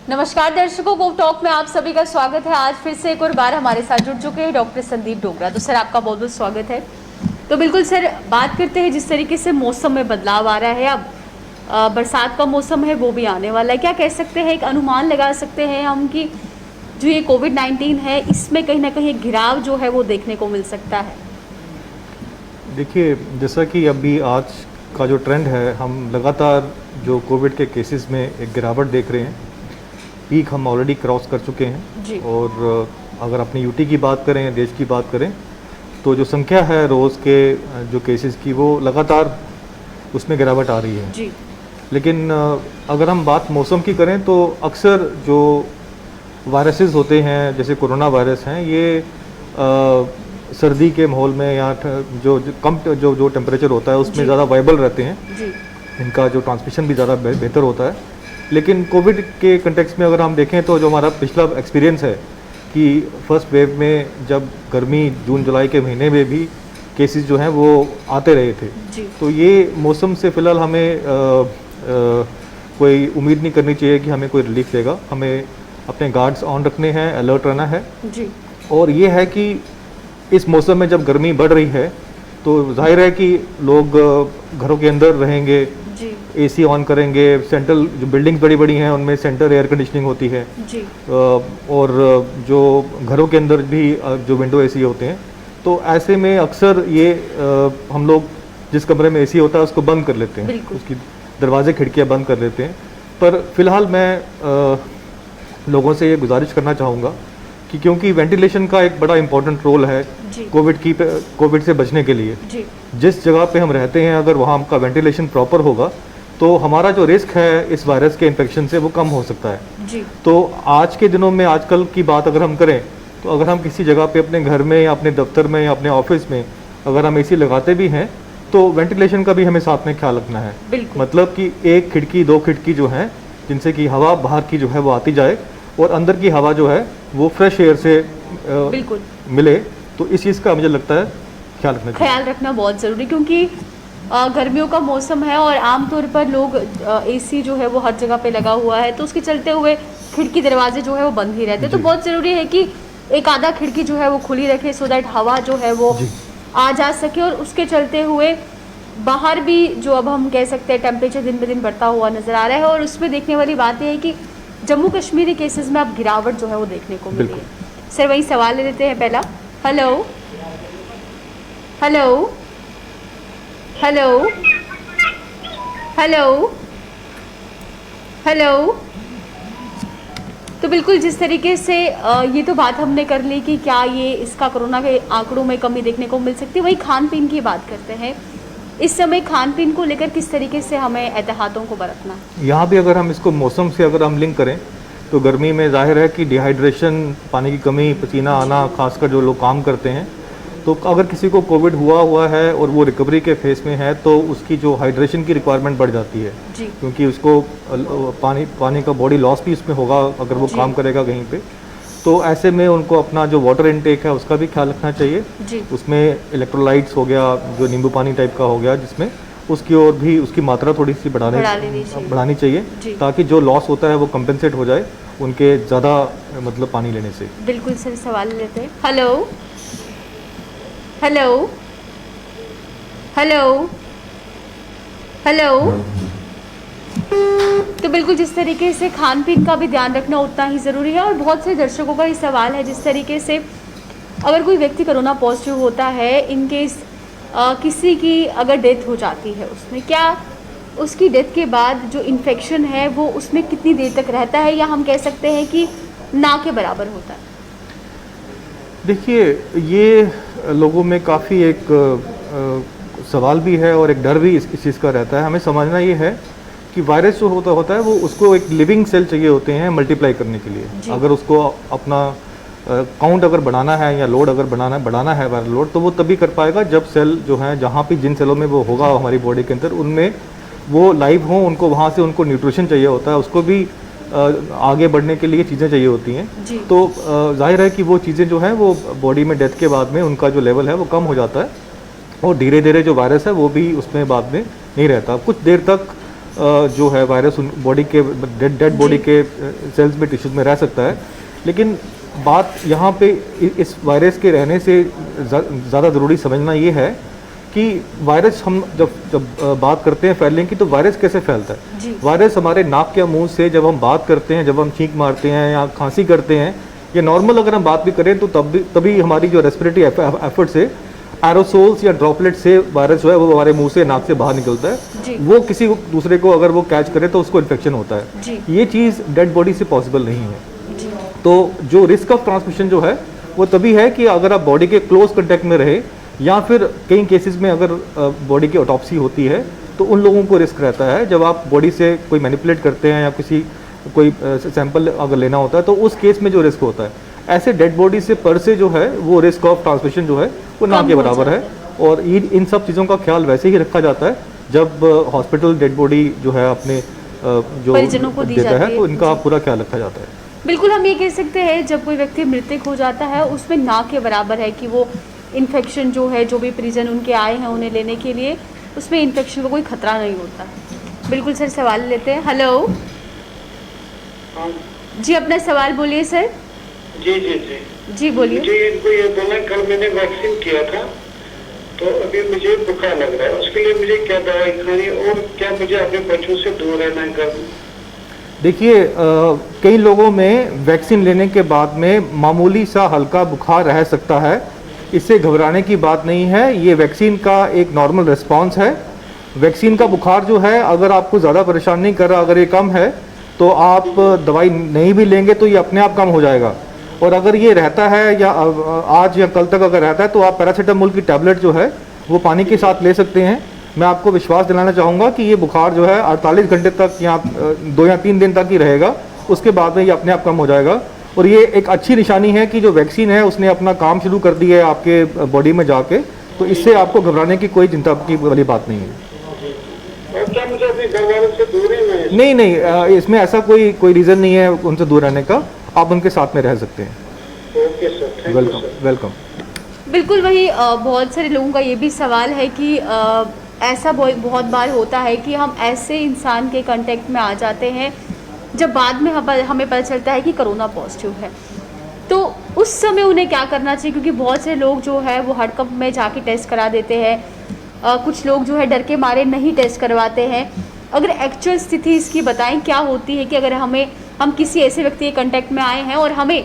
नमस्कार दर्शकों, गो टॉक में आप सभी का स्वागत है। आज फिर से एक और बार हमारे साथ जुड़ चुके हैं डॉक्टर संदीप डोगरा। तो सर, आपका बहुत बहुत स्वागत है। तो बिल्कुल सर, बात करते हैं जिस तरीके से मौसम में बदलाव आ रहा है। अब बरसात का मौसम है, वो भी आने वाला है। क्या कह सकते हैं, एक अनुमान लगा सकते हैं हम कि जो ये कोविड-19 है, इसमें कहीं ना कहीं एक गिराव जो है वो देखने को मिल सकता है? देखिए, जैसा कि अभी आज का जो ट्रेंड है, हम लगातार जो कोविड के केसेस में एक गिरावट देख रहे हैं। पीक हम ऑलरेडी क्रॉस कर चुके हैं जी। और अगर अपनी यूटी की बात करें, देश की बात करें, तो जो संख्या है रोज़ के जो केसेस की, वो लगातार उसमें गिरावट आ रही है। जी। लेकिन अगर हम बात मौसम की करें तो अक्सर जो वायरसेस होते हैं, जैसे कोरोना वायरस हैं, ये सर्दी के माहौल में या जो कम जो टेम्परेचर होता है उसमें ज़्यादा वाइबल रहते हैं। जी। इनका जो ट्रांसमिशन भी ज़्यादा बेहतर होता है। लेकिन कोविड के कंटेक्स्ट में अगर हम देखें तो जो हमारा पिछला एक्सपीरियंस है कि फर्स्ट वेव में जब गर्मी जून जुलाई के महीने में भी केसेस जो हैं वो आते रहे थे। जी। तो ये मौसम से फ़िलहाल हमें कोई उम्मीद नहीं करनी चाहिए कि हमें कोई रिलीफ देगा। हमें अपने गार्ड्स ऑन रखने हैं, अलर्ट रहना है। जी। और ये है कि इस मौसम में जब गर्मी बढ़ रही है तो जाहिर है कि लोग घरों के अंदर रहेंगे, जी। एसी ऑन करेंगे। सेंट्रल जो बिल्डिंग्स बड़ी बड़ी हैं उनमें सेंट्रल एयर कंडीशनिंग होती है। जी। और जो घरों के अंदर भी जो विंडो एसी होते हैं, तो ऐसे में अक्सर ये हम लोग जिस कमरे में एसी होता है उसको बंद कर लेते हैं, उसकी दरवाजे खिड़कियां बंद कर लेते हैं। पर फिलहाल मैं लोगों से ये गुजारिश करना चाहूँगा कि क्योंकि वेंटिलेशन का एक बड़ा इंपॉर्टेंट रोल है कोविड से बचने के लिए। जी। जिस जगह पे हम रहते हैं अगर वहाँ का वेंटिलेशन प्रॉपर होगा तो हमारा जो रिस्क है इस वायरस के इन्फेक्शन से वो कम हो सकता है। जी। तो आज के दिनों में, आजकल की बात अगर हम करें तो अगर हम किसी जगह पे अपने घर में या अपने दफ्तर में या अपने ऑफिस में अगर हम एसी लगाते भी हैं तो वेंटिलेशन का भी हमें साथ में ख्याल रखना है। मतलब कि एक खिड़की, दो खिड़की जो हैं जिनसे कि हवा बाहर की जो है वो आती जाए और अंदर की हवा जो है वो फ्रेश एयर से मिले। तो इस चीज़ का मुझे लगता है ख्याल रखना बहुत ज़रूरी, क्योंकि गर्मियों का मौसम है और आमतौर पर लोग एसी जो है वो हर जगह पे लगा हुआ है, तो उसके चलते हुए खिड़की दरवाजे जो है वो बंद ही रहते हैं। तो बहुत ज़रूरी है कि एक आधा खिड़की जो है वो खुली रखे, सो दैट हवा जो है वो आ जा सके। और उसके चलते हुए बाहर भी जो अब हम कह सकते हैं टेम्परेचर दिन ब दिन बढ़ता हुआ नज़र आ रहा है। और उसमें देखने वाली बात यह है कि जम्मू कश्मीर केसेस में अब गिरावट जो है वो देखने को मिली है। सर, वही सवाल ले लेते हैं पहला। Hello hello hello hello hello. तो बिल्कुल जिस तरीके से ये तो बात हमने कर ली कि क्या ये इसका कोरोना के आंकड़ों में कमी देखने को मिल सकती है, वही खान पीन की बात करते हैं। इस समय खान पीन को लेकर किस तरीके से हमें एहतियातों को बरतना? यहाँ भी अगर हम इसको मौसम से अगर हम लिंक करें तो गर्मी में जाहिर है कि डिहाइड्रेशन, पानी की कमी, पसीना आना, खासकर जो लोग काम करते हैं, तो अगर किसी को कोविड हुआ है और वो रिकवरी के फेस में है तो उसकी जो हाइड्रेशन की रिक्वायरमेंट बढ़ जाती है। क्योंकि उसको पानी का बॉडी लॉस भी उसमें होगा अगर वो काम करेगा कहीं पे। तो ऐसे में उनको अपना जो वाटर इनटेक है उसका भी ख्याल रखना चाहिए। उसमें इलेक्ट्रोलाइट्स हो गया, जो नींबू पानी टाइप का हो गया, जिसमें उसकी और भी उसकी मात्रा थोड़ी सी बढ़ानी चाहिए ताकि जो लॉस होता है वो कंपेंसेट हो जाए उनके ज़्यादा मतलब पानी लेने से। बिल्कुल सर, सवाल लेते हैं। Hello hello hello hello. तो बिल्कुल जिस तरीके से खान पीन का भी ध्यान रखना उतना ही ज़रूरी है। और बहुत से दर्शकों का ये सवाल है, जिस तरीके से अगर कोई व्यक्ति कोरोना पॉजिटिव होता है, इन केस किसी की अगर डेथ हो जाती है, उसमें क्या उसकी डेथ के बाद जो इन्फेक्शन है वो उसमें कितनी देर तक रहता है, या हम कह सकते हैं कि ना के बराबर होता है? देखिए, ये लोगों में काफ़ी एक सवाल भी है और एक डर भी इस चीज़ का रहता है। हमें समझना ये है कि वायरस जो होता है वो उसको एक लिविंग सेल चाहिए होते हैं मल्टीप्लाई करने के लिए। अगर उसको अपना काउंट अगर बढ़ाना है या लोड अगर बढ़ाना है वायरल लोड, तो वो तभी कर पाएगा जब सेल जो है जहाँ भी जिन सेलों में वो होगा हमारी बॉडी के अंदर, उनमें वो लाइव हों, उनको वहाँ से उनको न्यूट्रिशन चाहिए होता है, उसको भी आगे बढ़ने के लिए चीज़ें चाहिए होती हैं। तो जाहिर है कि वो चीज़ें जो हैं वो बॉडी में डेथ के बाद में उनका जो लेवल है वो कम हो जाता है और धीरे धीरे जो वायरस है वो भी उसमें बाद में नहीं रहता। कुछ देर तक जो है वायरस बॉडी के डेड बॉडी के सेल्स में, टिश्यूज में रह सकता है। लेकिन बात यहाँ पे इस वायरस के रहने से ज़्यादा ज़रूरी समझना ये है कि वायरस, हम जब बात करते हैं फैलने की, तो वायरस कैसे फैलता है। वायरस हमारे नाक या मुंह से जब हम बात करते हैं, जब हम छींक मारते हैं या खांसी करते हैं, या नॉर्मल अगर हम बात भी करें तो तभी हमारी जो रेस्पिरेटरी एफर्ट से एरोसोल्स या ड्रॉपलेट से वायरस जो है वो हमारे मुंह से, नाक से बाहर निकलता है। वो किसी दूसरे को अगर वो कैच करे तो उसको इन्फेक्शन होता है। ये चीज़ डेड बॉडी से पॉसिबल नहीं है। तो जो रिस्क ऑफ ट्रांसमिशन जो है वो तभी है कि अगर आप बॉडी के क्लोज कंटेक्ट में रहे, या फिर कई केसेस में अगर बॉडी की ऑटोप्सी होती है तो उन लोगों को रिस्क रहता है। जब आप बॉडी से कोई मैनिपुलेट करते हैं या कोई सैंपल अगर लेना होता है तो उस केस में जो रिस्क होता है, ऐसे डेड बॉडी से पर से जो है वो रिस्क ऑफ ट्रांसमिशन जो है वो ना के बराबर है। और इन सब चीज़ों का ख्याल वैसे ही रखा जाता है जब हॉस्पिटल डेड बॉडी जो है अपने जो परिजनों को दी देता जाती है, तो इनका पूरा ख्याल रखा जाता है। बिल्कुल, हम ये कह सकते हैं जब कोई व्यक्ति मृतक हो जाता है उसमें ना के बराबर है कि वो इन्फेक्शन जो है, जो भी परिजन उनके आए हैं उन्हें लेने के लिए, उसमें इन्फेक्शन का कोई खतरा नहीं होता। बिल्कुल सर, सवाल लेते हैं। हेलो जी, अपना सवाल बोलिए सर। जी बोलिए। मुझे इनको ये बोलना, कल मैंने वैक्सीन किया था तो अभी मुझे बुखार लग रहा है, उसके लिए मुझे क्या दवाई खानी और क्या मुझे अपने बच्चों से दूर रहना है घर में? देखिए, कई लोगों में वैक्सीन लेने के बाद में मामूली सा हल्का बुखार रह सकता है। इससे घबराने की बात नहीं है, ये वैक्सीन का एक नॉर्मल रिस्पांस है। वैक्सीन का बुखार जो है अगर आपको ज़्यादा परेशान नहीं कर रहा, अगर ये कम है तो आप दवाई नहीं भी लेंगे तो ये अपने आप कम हो जाएगा। और अगर ये रहता है या आज या कल तक अगर रहता है तो आप पैरासीटामोल की टैबलेट जो है वो पानी के साथ ले सकते हैं। मैं आपको विश्वास दिलाना चाहूँगा कि ये बुखार जो है 48 घंटे तक या 2 या 3 दिन तक ही रहेगा, उसके बाद में ये अपने आप कम हो जाएगा। और ये एक अच्छी निशानी है कि जो वैक्सीन है उसने अपना काम शुरू कर दिया है आपके बॉडी में जाके, तो इससे आपको घबराने की कोई चिंता की वाली बात नहीं है। और क्या मुझे अपने घर वालों से दूर रहना है? नहीं, इसमें ऐसा कोई रीज़न नहीं है उनसे दूर रहने का, आप उनके साथ में रह सकते हैं। Okay sir, thank you sir. Welcome. बिल्कुल वही, बहुत सारे लोगों का ये भी सवाल है कि ऐसा बहुत बार होता है कि हम ऐसे इंसान के कांटेक्ट में आ जाते हैं जब बाद में हमें पता चलता है कि कोरोना पॉजिटिव है, तो उस समय उन्हें क्या करना चाहिए? क्योंकि बहुत से लोग जो है वो हड़कंप में जाके टेस्ट करा देते हैं, कुछ लोग जो है डर के मारे नहीं टेस्ट करवाते हैं। अगर एक्चुअल स्थिति इसकी बताएं क्या होती है कि अगर हम किसी ऐसे व्यक्ति के कांटेक्ट में आए हैं और हमें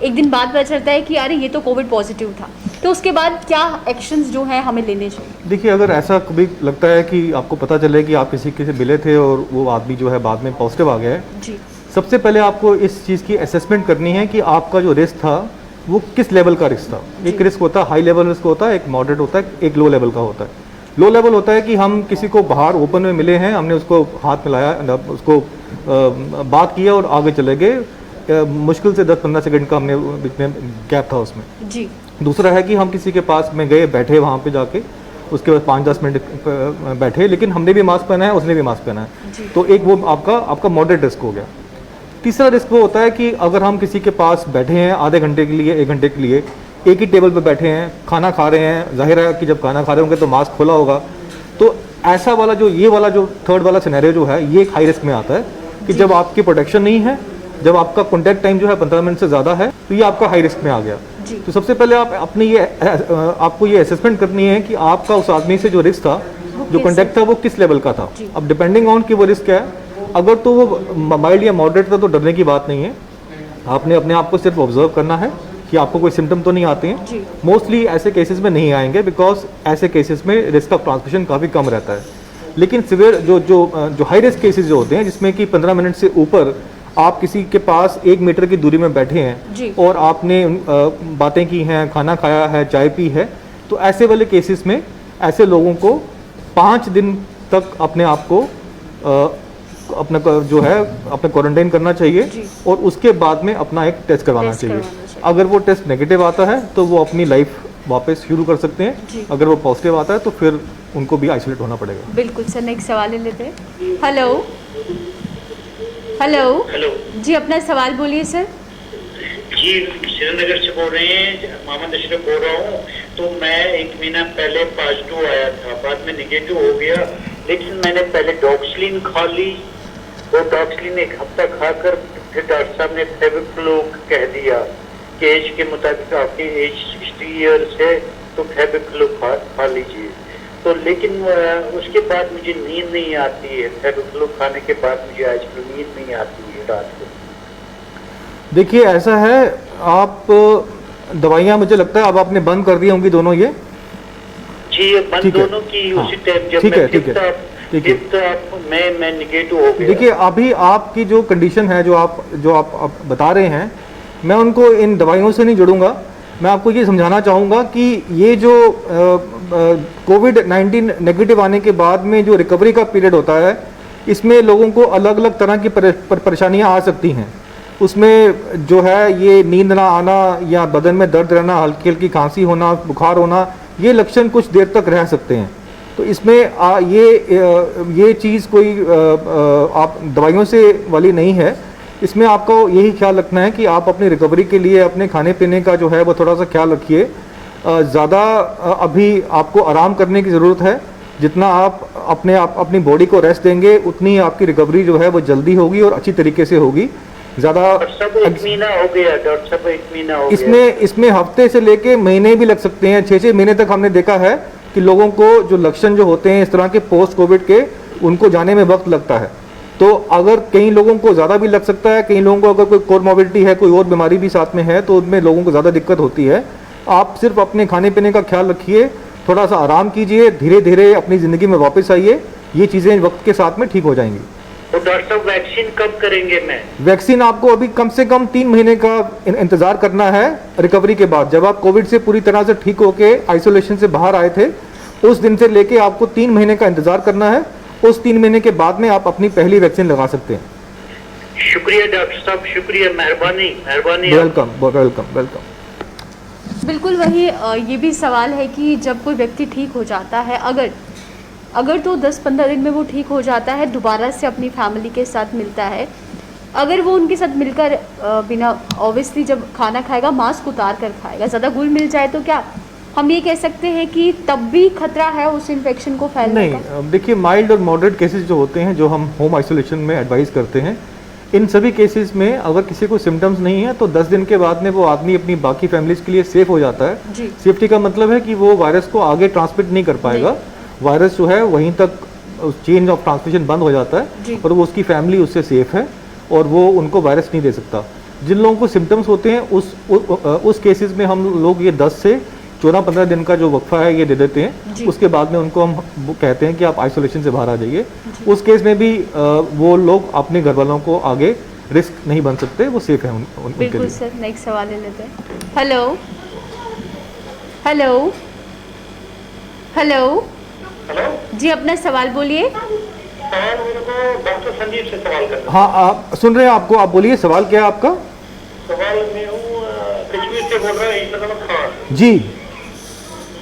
एक दिन बाद पता चलता है कि अरे ये तो कोविड पॉजिटिव था, तो उसके बाद क्या एक्शंस जो हैं हमें लेने चाहिए? देखिए, अगर ऐसा कभी लगता है कि आपको पता चले कि आप किसी से मिले थे और वो आदमी जो है बाद में पॉजिटिव आ गया है, जी, सबसे पहले आपको इस चीज़ की असेसमेंट करनी है कि आपका जो रिस्क था वो किस लेवल का रिस्क था। एक रिस्क होता है हाई लेवल रिस्क होता है, एक मॉडरेट होता है, एक लो लेवल का होता है। लो लेवल होता है कि हम किसी को बाहर ओपन में मिले हैं, हमने उसको हाथ मिलाया, उसको बात किया और आगे चले गए, मुश्किल से 10-15 सेकंड का हमने बीच में गैप था उसमें। जी। दूसरा है कि हम किसी के पास में गए, बैठे वहाँ पे जाके, उसके बाद 5-10 मिनट बैठे, लेकिन हमने भी मास्क पहना है, उसने भी मास्क पहना है, तो एक वो आपका मॉडरेट रिस्क हो गया। तीसरा रिस्क वो होता है कि अगर हम किसी के पास बैठे हैं आधे घंटे के लिए, 1 घंटे के लिए, एक ही टेबल पर बैठे हैं, खाना खा रहे हैं, जाहिर है कि जब खाना खा रहे होंगे तो मास्क खोला होगा, तो ऐसा वाला जो थर्ड वाला सिनेरियो जो है ये एक हाई रिस्क में आता है कि जब आपकी प्रोटेक्शन नहीं है, जब आपका कॉन्टैक्ट टाइम जो है 15 मिनट से ज़्यादा है, तो ये आपका हाई रिस्क में आ गया। तो सबसे पहले आपको ये असेसमेंट करनी है कि आपका उस आदमी से जो रिस्क था, जो कॉन्टैक्ट था, वो किस लेवल का था। अब डिपेंडिंग ऑन कि वो रिस्क क्या है, अगर तो वो माइल्ड या मॉडरेट था तो डरने की बात नहीं है, आपने अपने आप को सिर्फ ऑब्जर्व करना है कि आपको कोई सिम्टम तो नहीं आते हैं। मोस्टली ऐसे केसेस में नहीं आएंगे, बिकॉज ऐसे केसेस में रिस्क ऑफ ट्रांसमिशन काफ़ी कम रहता है। लेकिन सिवियर जो हाई रिस्क केसेस जो होते हैं, जिसमें कि 15 मिनट से ऊपर आप किसी के पास 1 मीटर की दूरी में बैठे हैं और आपने बातें की हैं, खाना खाया है, चाय पी है, तो ऐसे वाले केसेस में ऐसे लोगों को 5 दिन तक अपने आप को अपना जो है अपने क्वारंटाइन करना चाहिए और उसके बाद में अपना एक टेस्ट करवाना चाहिए। अगर वो टेस्ट नेगेटिव आता है तो वो अपनी लाइफ वापस शुरू कर सकते हैं, अगर वो पॉजिटिव आता है तो फिर उनको भी आइसोलेट होना पड़ेगा। बिल्कुल सर, नेक्स्ट सवाल ले लेते हैं। हेलो हेलो हेलो जी, अपना सवाल बोलिए सर। जी, श्रीनगर से बोल रहे हैं, मोहम्मद अशरफ बोल रहा हूँ। तो मैं 1 महीना पहले पॉजिटिव आया था, बाद में निगेटिव हो गया लेकिन मैंने पहले डॉक्सलिन खा ली, वो डॉक्सलिन एक हफ्ता खाकर फिर डॉक्टर साहब ने फेविक्लो कह दिया कि एज के मुताबिक आपकी एज 60 ईयर्स है तो फेविक्लो खा लीजिए। तो लेकिन उसके बाद मुझे नींद नहीं आती है, फेविक्लो खाने के बाद मुझे आजकल नींद नहीं आती है रात को। देखिए ऐसा है, आप दवाइयाँ मुझे लगता है अब आपने बंद कर दी होंगी दोनों ये। जी ये बंद ठीक है। दोनों की हाँ, उसी टाइम जब ठीक है, मैं ठीक है, ठीक है। मैं निगेटिव हो गया। देखिए अभी आपकी जो कंडीशन है, जो आप बता रहे हैं, मैं उनको इन दवाइयों से नहीं जोड़ूंगा। मैं आपको ये समझाना चाहूँगा कि ये जो कोविड-19 नेगेटिव आने के बाद में जो रिकवरी का पीरियड होता है, इसमें लोगों को अलग अलग तरह की परेशानियाँ आ सकती हैं। उसमें जो है ये नींद ना आना या बदन में दर्द रहना, हल्की हल्की खांसी होना, बुखार होना, ये लक्षण कुछ देर तक रह सकते हैं। तो इसमें ये चीज़ कोई आप दवाइयों से वाली नहीं है। इसमें आपको यही ख्याल रखना है कि आप अपनी रिकवरी के लिए अपने खाने पीने का जो है वो थोड़ा सा ख्याल रखिए। ज़्यादा अभी आपको आराम करने की ज़रूरत है। जितना आप अपनी बॉडी को रेस्ट देंगे उतनी आपकी रिकवरी जो है वो जल्दी होगी और अच्छी तरीके से होगी। ज़्यादा एक महीना हो गया डॉक्टर साहब, एक महीना हो गया। इसमें हफ्ते से लेके महीने भी लग सकते हैं। 6 महीने तक हमने देखा है कि लोगों को जो लक्षण जो होते हैं इस तरह के पोस्ट कोविड के, उनको जाने में वक्त लगता है। तो अगर कई लोगों को ज़्यादा भी लग सकता है, कई लोगों को अगर कोई कोमॉर्बिडिटी है, कोई और बीमारी भी साथ में है, तो उनमें लोगों को ज़्यादा दिक्कत होती है। आप सिर्फ अपने खाने पीने का ख्याल रखिए, थोड़ा सा आराम कीजिए, धीरे धीरे अपनी ज़िंदगी में वापस आइए। ये चीज़ें वक्त के साथ में ठीक हो जाएंगी। तो डॉक्टर साहब वैक्सीन कब करेंगे? मैं वैक्सीन आपको अभी कम से कम 3 महीने का इंतज़ार करना है रिकवरी के बाद। जब आप कोविड से पूरी तरह से ठीक होके आइसोलेशन से बाहर आए थे, उस दिन से लेके आपको 3 महीने का इंतज़ार करना है। उस 3 महीने के बाद में आप अपनी पहली वैक्सीन लगा सकते हैं। शुक्रिया डॉक्टर साहब, शुक्रिया, मेहरबानी मेहरबानी। Welcome welcome welcome. बिल्कुल वही ये भी सवाल है कि जब कोई व्यक्ति ठीक हो जाता है, अगर तो 10-15 दिन में वो ठीक हो जाता है, दोबारा से अपनी फैमिली के साथ मिलता है, अगर वो उनके साथ मिलकर बिना ऑब्वियसली जब खाना खाएगा मास्क उतार कर खाएगा, ज़्यादा घुल मिल जाए तो क्या हम ये कह सकते हैं कि तब भी खतरा है उस इन्फेक्शन को फैलने का? नहीं, देखिए माइल्ड और मॉडरेट केसेस जो होते हैं, जो हम होम आइसोलेशन में एडवाइस करते हैं, इन सभी केसेस में अगर किसी को सिम्टम्स नहीं है तो 10 दिन के बाद में वो आदमी अपनी बाकी फैमिलीज के लिए सेफ हो जाता है। सेफ्टी का मतलब है कि वो वायरस को आगे ट्रांसमिट नहीं कर पाएगा। वायरस जो है वहीं तक चेंज ऑफ ट्रांसमिशन बंद हो जाता है और वो उसकी फैमिली उससे सेफ है और वो उनको वायरस नहीं दे सकता। जिन लोगों को सिम्टम्स होते हैं उस केसेस में हम लोग ये 10 से 14-15 दिन का जो वक्फा है ये दे देते हैं। उसके बाद में उनको हम कहते हैं कि आप आइसोलेशन से बाहर आ जाइए। उस केस में भी वो लोग अपने घर वालों को आगे रिस्क नहीं बन सकते, वो सेफ है उनके लिए। बिल्कुल सर, नेक्स्ट सवाल ले लेते हैं। हेलो हेलो हेलो हेलो जी, अपना सवाल बोलिए। सवाल मेरे को डॉक्टर संजीव से सवाल करना। हाँ, आप सुन रहे हैं आपको, आप बोलिए सवाल क्या है आपका? सवाल मैं हूँ कश्मीर से बोल रहा हूँ, खान जी।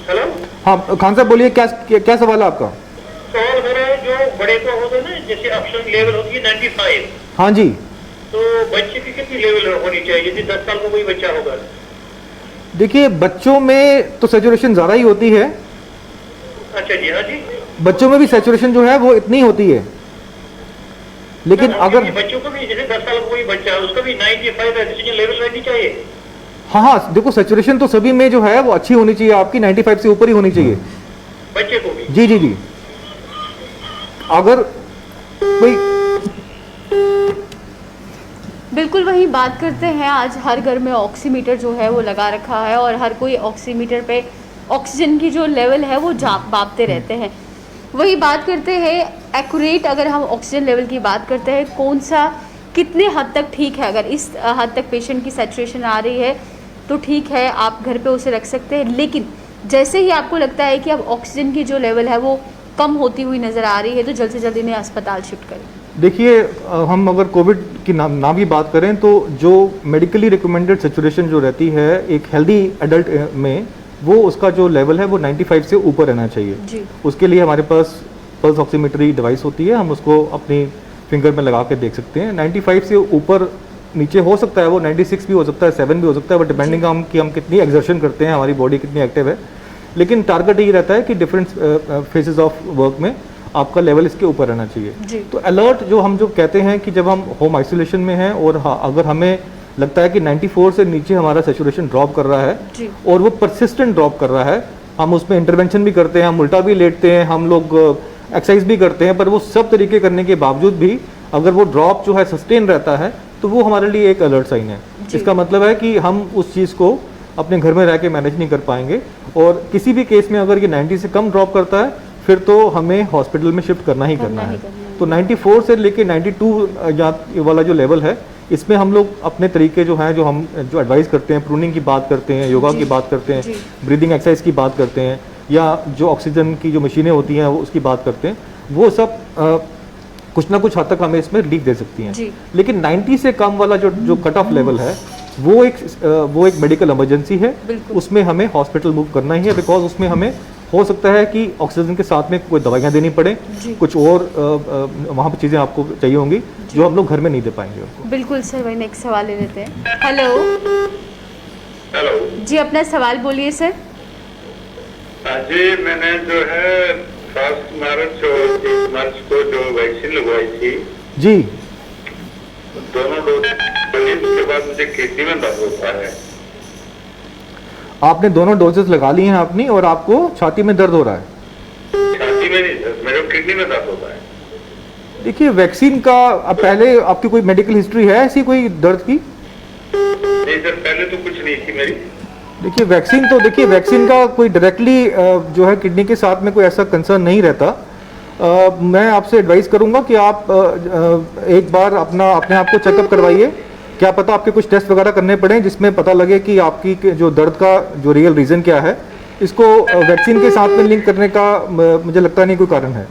हेलो हाँ खान साहब बोलिए, क्या सवाल है आपका? सवाल मेरा है, जो बड़े को होते हैं ना, जैसे ऑक्सीजन लेवल होती है 95, हाँ जी। तो बच्चे की कितनी लेवल होनी चाहिए यदि 10 साल का कोई बच्चा होगा? देखिए बच्चों में तो सैचुरेशन ज़्यादा ही होती है। अच्छा जी, हाँ जी। बच्चों में भी सैचुरेशन जो है वो इतनी होती है, लेकिन अगर बच्चों को भी, जैसे 10 साल का कोई बच्चा है उसका भी 95 ऑक्सीजन लेवल रहनी चाहिए। हाँ, देखो सैचुरेशन तो सभी में जो है वो अच्छी होनी चाहिए, आपकी 95 से ऊपर ही होनी चाहिए बच्चे को भी। जी जी जी। अगर कोई बिल्कुल वही बात करते हैं। आज हर घर में ऑक्सीमीटर जो है वो लगा रखा है और हर कोई ऑक्सीमीटर पे ऑक्सीजन की जो लेवल है वो मापते रहते हैं। वही बात करते हैं एक्यूरेट, अगर हम ऑक्सीजन लेवल की बात करते हैं, कौन सा कितने हद तक ठीक है। अगर इस हद तक पेशेंट की सैचुरेशन आ रही है तो ठीक है, आप घर पे उसे रख सकते हैं। लेकिन जैसे ही आपको लगता है कि अब ऑक्सीजन की जो लेवल है वो कम होती हुई नज़र आ रही है तो जल्द से जल्द इन्हें अस्पताल शिफ्ट करें। देखिए हम अगर कोविड की ना भी बात करें तो जो मेडिकली रिकमेंडेड सैचुरेशन जो रहती है एक हेल्दी एडल्ट में, वो उसका जो लेवल है वो 95 से ऊपर रहना चाहिए जी। उसके लिए हमारे पास पल्स ऑक्सीमीटरी डिवाइस होती है, हम उसको अपनी फिंगर में लगा के देख सकते हैं। 95 से ऊपर नीचे हो सकता है, वो 96 भी हो सकता है, 7 भी हो सकता है, बट डिपेंडिंग हम कि हम कितनी एक्सर्शन करते हैं, हमारी बॉडी कितनी एक्टिव है। लेकिन टारगेट यही रहता है कि डिफरेंट फेजेस ऑफ वर्क में आपका लेवल इसके ऊपर रहना जी। चाहिए। तो अलर्ट जो हम जो कहते हैं कि जब हम होम आइसोलेशन में हैं और अगर हमें लगता है कि 94 से नीचे हमारा सेचुरेशन ड्रॉप कर रहा है जी। और वो परसिस्टेंट ड्रॉप कर रहा है, हम उसमें इंटरवेंशन भी करते हैं, हम उल्टा भी लेटते हैं, हम लोग एक्सरसाइज भी करते हैं, पर वो सब तरीके करने के बावजूद भी अगर वो ड्रॉप जो है सस्टेन रहता है तो वो हमारे लिए एक अलर्ट साइन है। जी। इसका मतलब है कि हम उस चीज़ को अपने घर में रह के मैनेज नहीं कर पाएंगे, और किसी भी केस में अगर ये 90 से कम ड्रॉप करता है फिर तो हमें हॉस्पिटल में शिफ्ट करना ही करना है। तो 94 से लेके 92 वाला जो लेवल है, इसमें हम लोग अपने तरीके जो हैं, जो एडवाइस करते हैं, प्रूनिंग की बात करते हैं, योगा की बात करते हैं, ब्रीदिंग एक्सरसाइज की बात करते हैं, या जो ऑक्सीजन की जो मशीनें होती हैं वो उसकी बात करते हैं, वो सब कुछ ना कुछ हद तक हमें इसमें रिलीफ दे सकती हैं। लेकिन 90 से कम वाला जो कट ऑफ लेवल है वो एक मेडिकल इमरजेंसी है, उसमें हमें हॉस्पिटल मूव करना ही है, बिकॉज उसमें हमें हो सकता है कि ऑक्सीजन के साथ में कोई दवाइयाँ देनी पड़े, कुछ और वहाँ पर चीज़ें आपको चाहिए होंगी जो हम लोग घर में नहीं दे पाएंगे उनको। बिल्कुल सर, वही नेक्स्ट सवाल ले लेते हैं। हेलो हेलो जी, अपना सवाल बोलिए सर। जी, मैंने जो है 1 मार्च को जो वैक्सीन लगवाई थी जी, दोनों डोज के बाद मुझे किडनी में दर्द होता है। आपने दोनों डोजेस लगा ली हैं आपने और आपको छाती में दर्द हो रहा है? छाती में नहीं सर, मेरे को किडनी में दर्द होता है। देखिए, वैक्सीन का पहले आपकी कोई मेडिकल हिस्ट्री है ऐसी कोई दर्द की? नहीं सर, पहले तो कुछ नहीं थी मेरी। देखिए, वैक्सीन का कोई डायरेक्टली जो है किडनी के साथ में कोई ऐसा कंसर्न नहीं रहता। मैं आपसे एडवाइस करूंगा कि आप एक बार अपने आप को चेकअप करवाइए। क्या पता आपके कुछ टेस्ट वगैरह करने पड़े जिसमें पता लगे कि आपकी जो दर्द का जो रियल रीज़न क्या है। इसको वैक्सीन के साथ में लिंक करने का मुझे लगता नहीं कोई कारण है।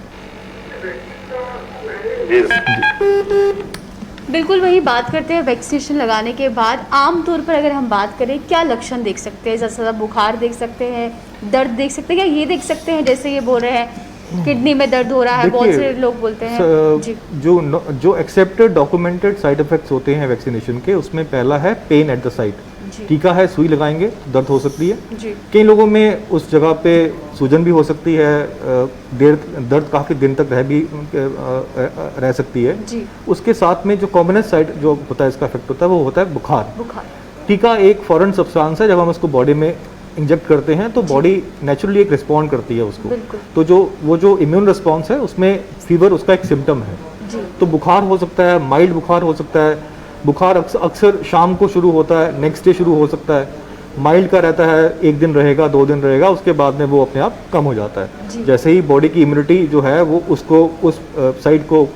बिल्कुल वही बात करते हैं। वैक्सीनेशन लगाने के बाद आमतौर पर अगर हम बात करें, क्या लक्षण देख सकते हैं? ज़्यादा बुखार देख सकते हैं, दर्द देख सकते हैं, या ये देख सकते हैं जैसे ये बोल रहे हैं किडनी में दर्द हो रहा है, बहुत से लोग बोलते हैं जी। जो एक्सेप्टेड डॉक्यूमेंटेड साइड इफेक्ट्स होते हैं वैक्सीनेशन के, उसमें पहला है पेन एट द साइट। टीका है, सुई लगाएंगे, दर्द हो सकती है जी। कई लोगों में उस जगह पे सूजन भी हो सकती है, दर्द काफ़ी दिन तक रह सकती है जी। उसके साथ में जो कॉमनेस्ट साइड जो होता है, इसका इफेक्ट होता है, वो होता है बुखार। टीका एक फॉरेन सब्सटेंस है, जब हम उसको बॉडी में इंजेक्ट करते हैं तो बॉडी नेचुरली एक रिस्पॉन्ड करती है उसको। तो वो जो इम्यून रिस्पॉन्स है उसमें फीवर उसका एक सिम्टम है जी। तो बुखार हो सकता है, माइल्ड बुखार हो सकता है। बुखार अक्सर शाम को शुरू होता है, नेक्स्ट डे शुरू हो सकता है। माइल्ड का रहता है, 1 दिन रहेगा, 2 दिन रहेगा, उसके बाद में वो अपने आप कम हो जाता है। जैसे ही बॉडी की इम्यूनिटी जो है वो उसको उस साइड को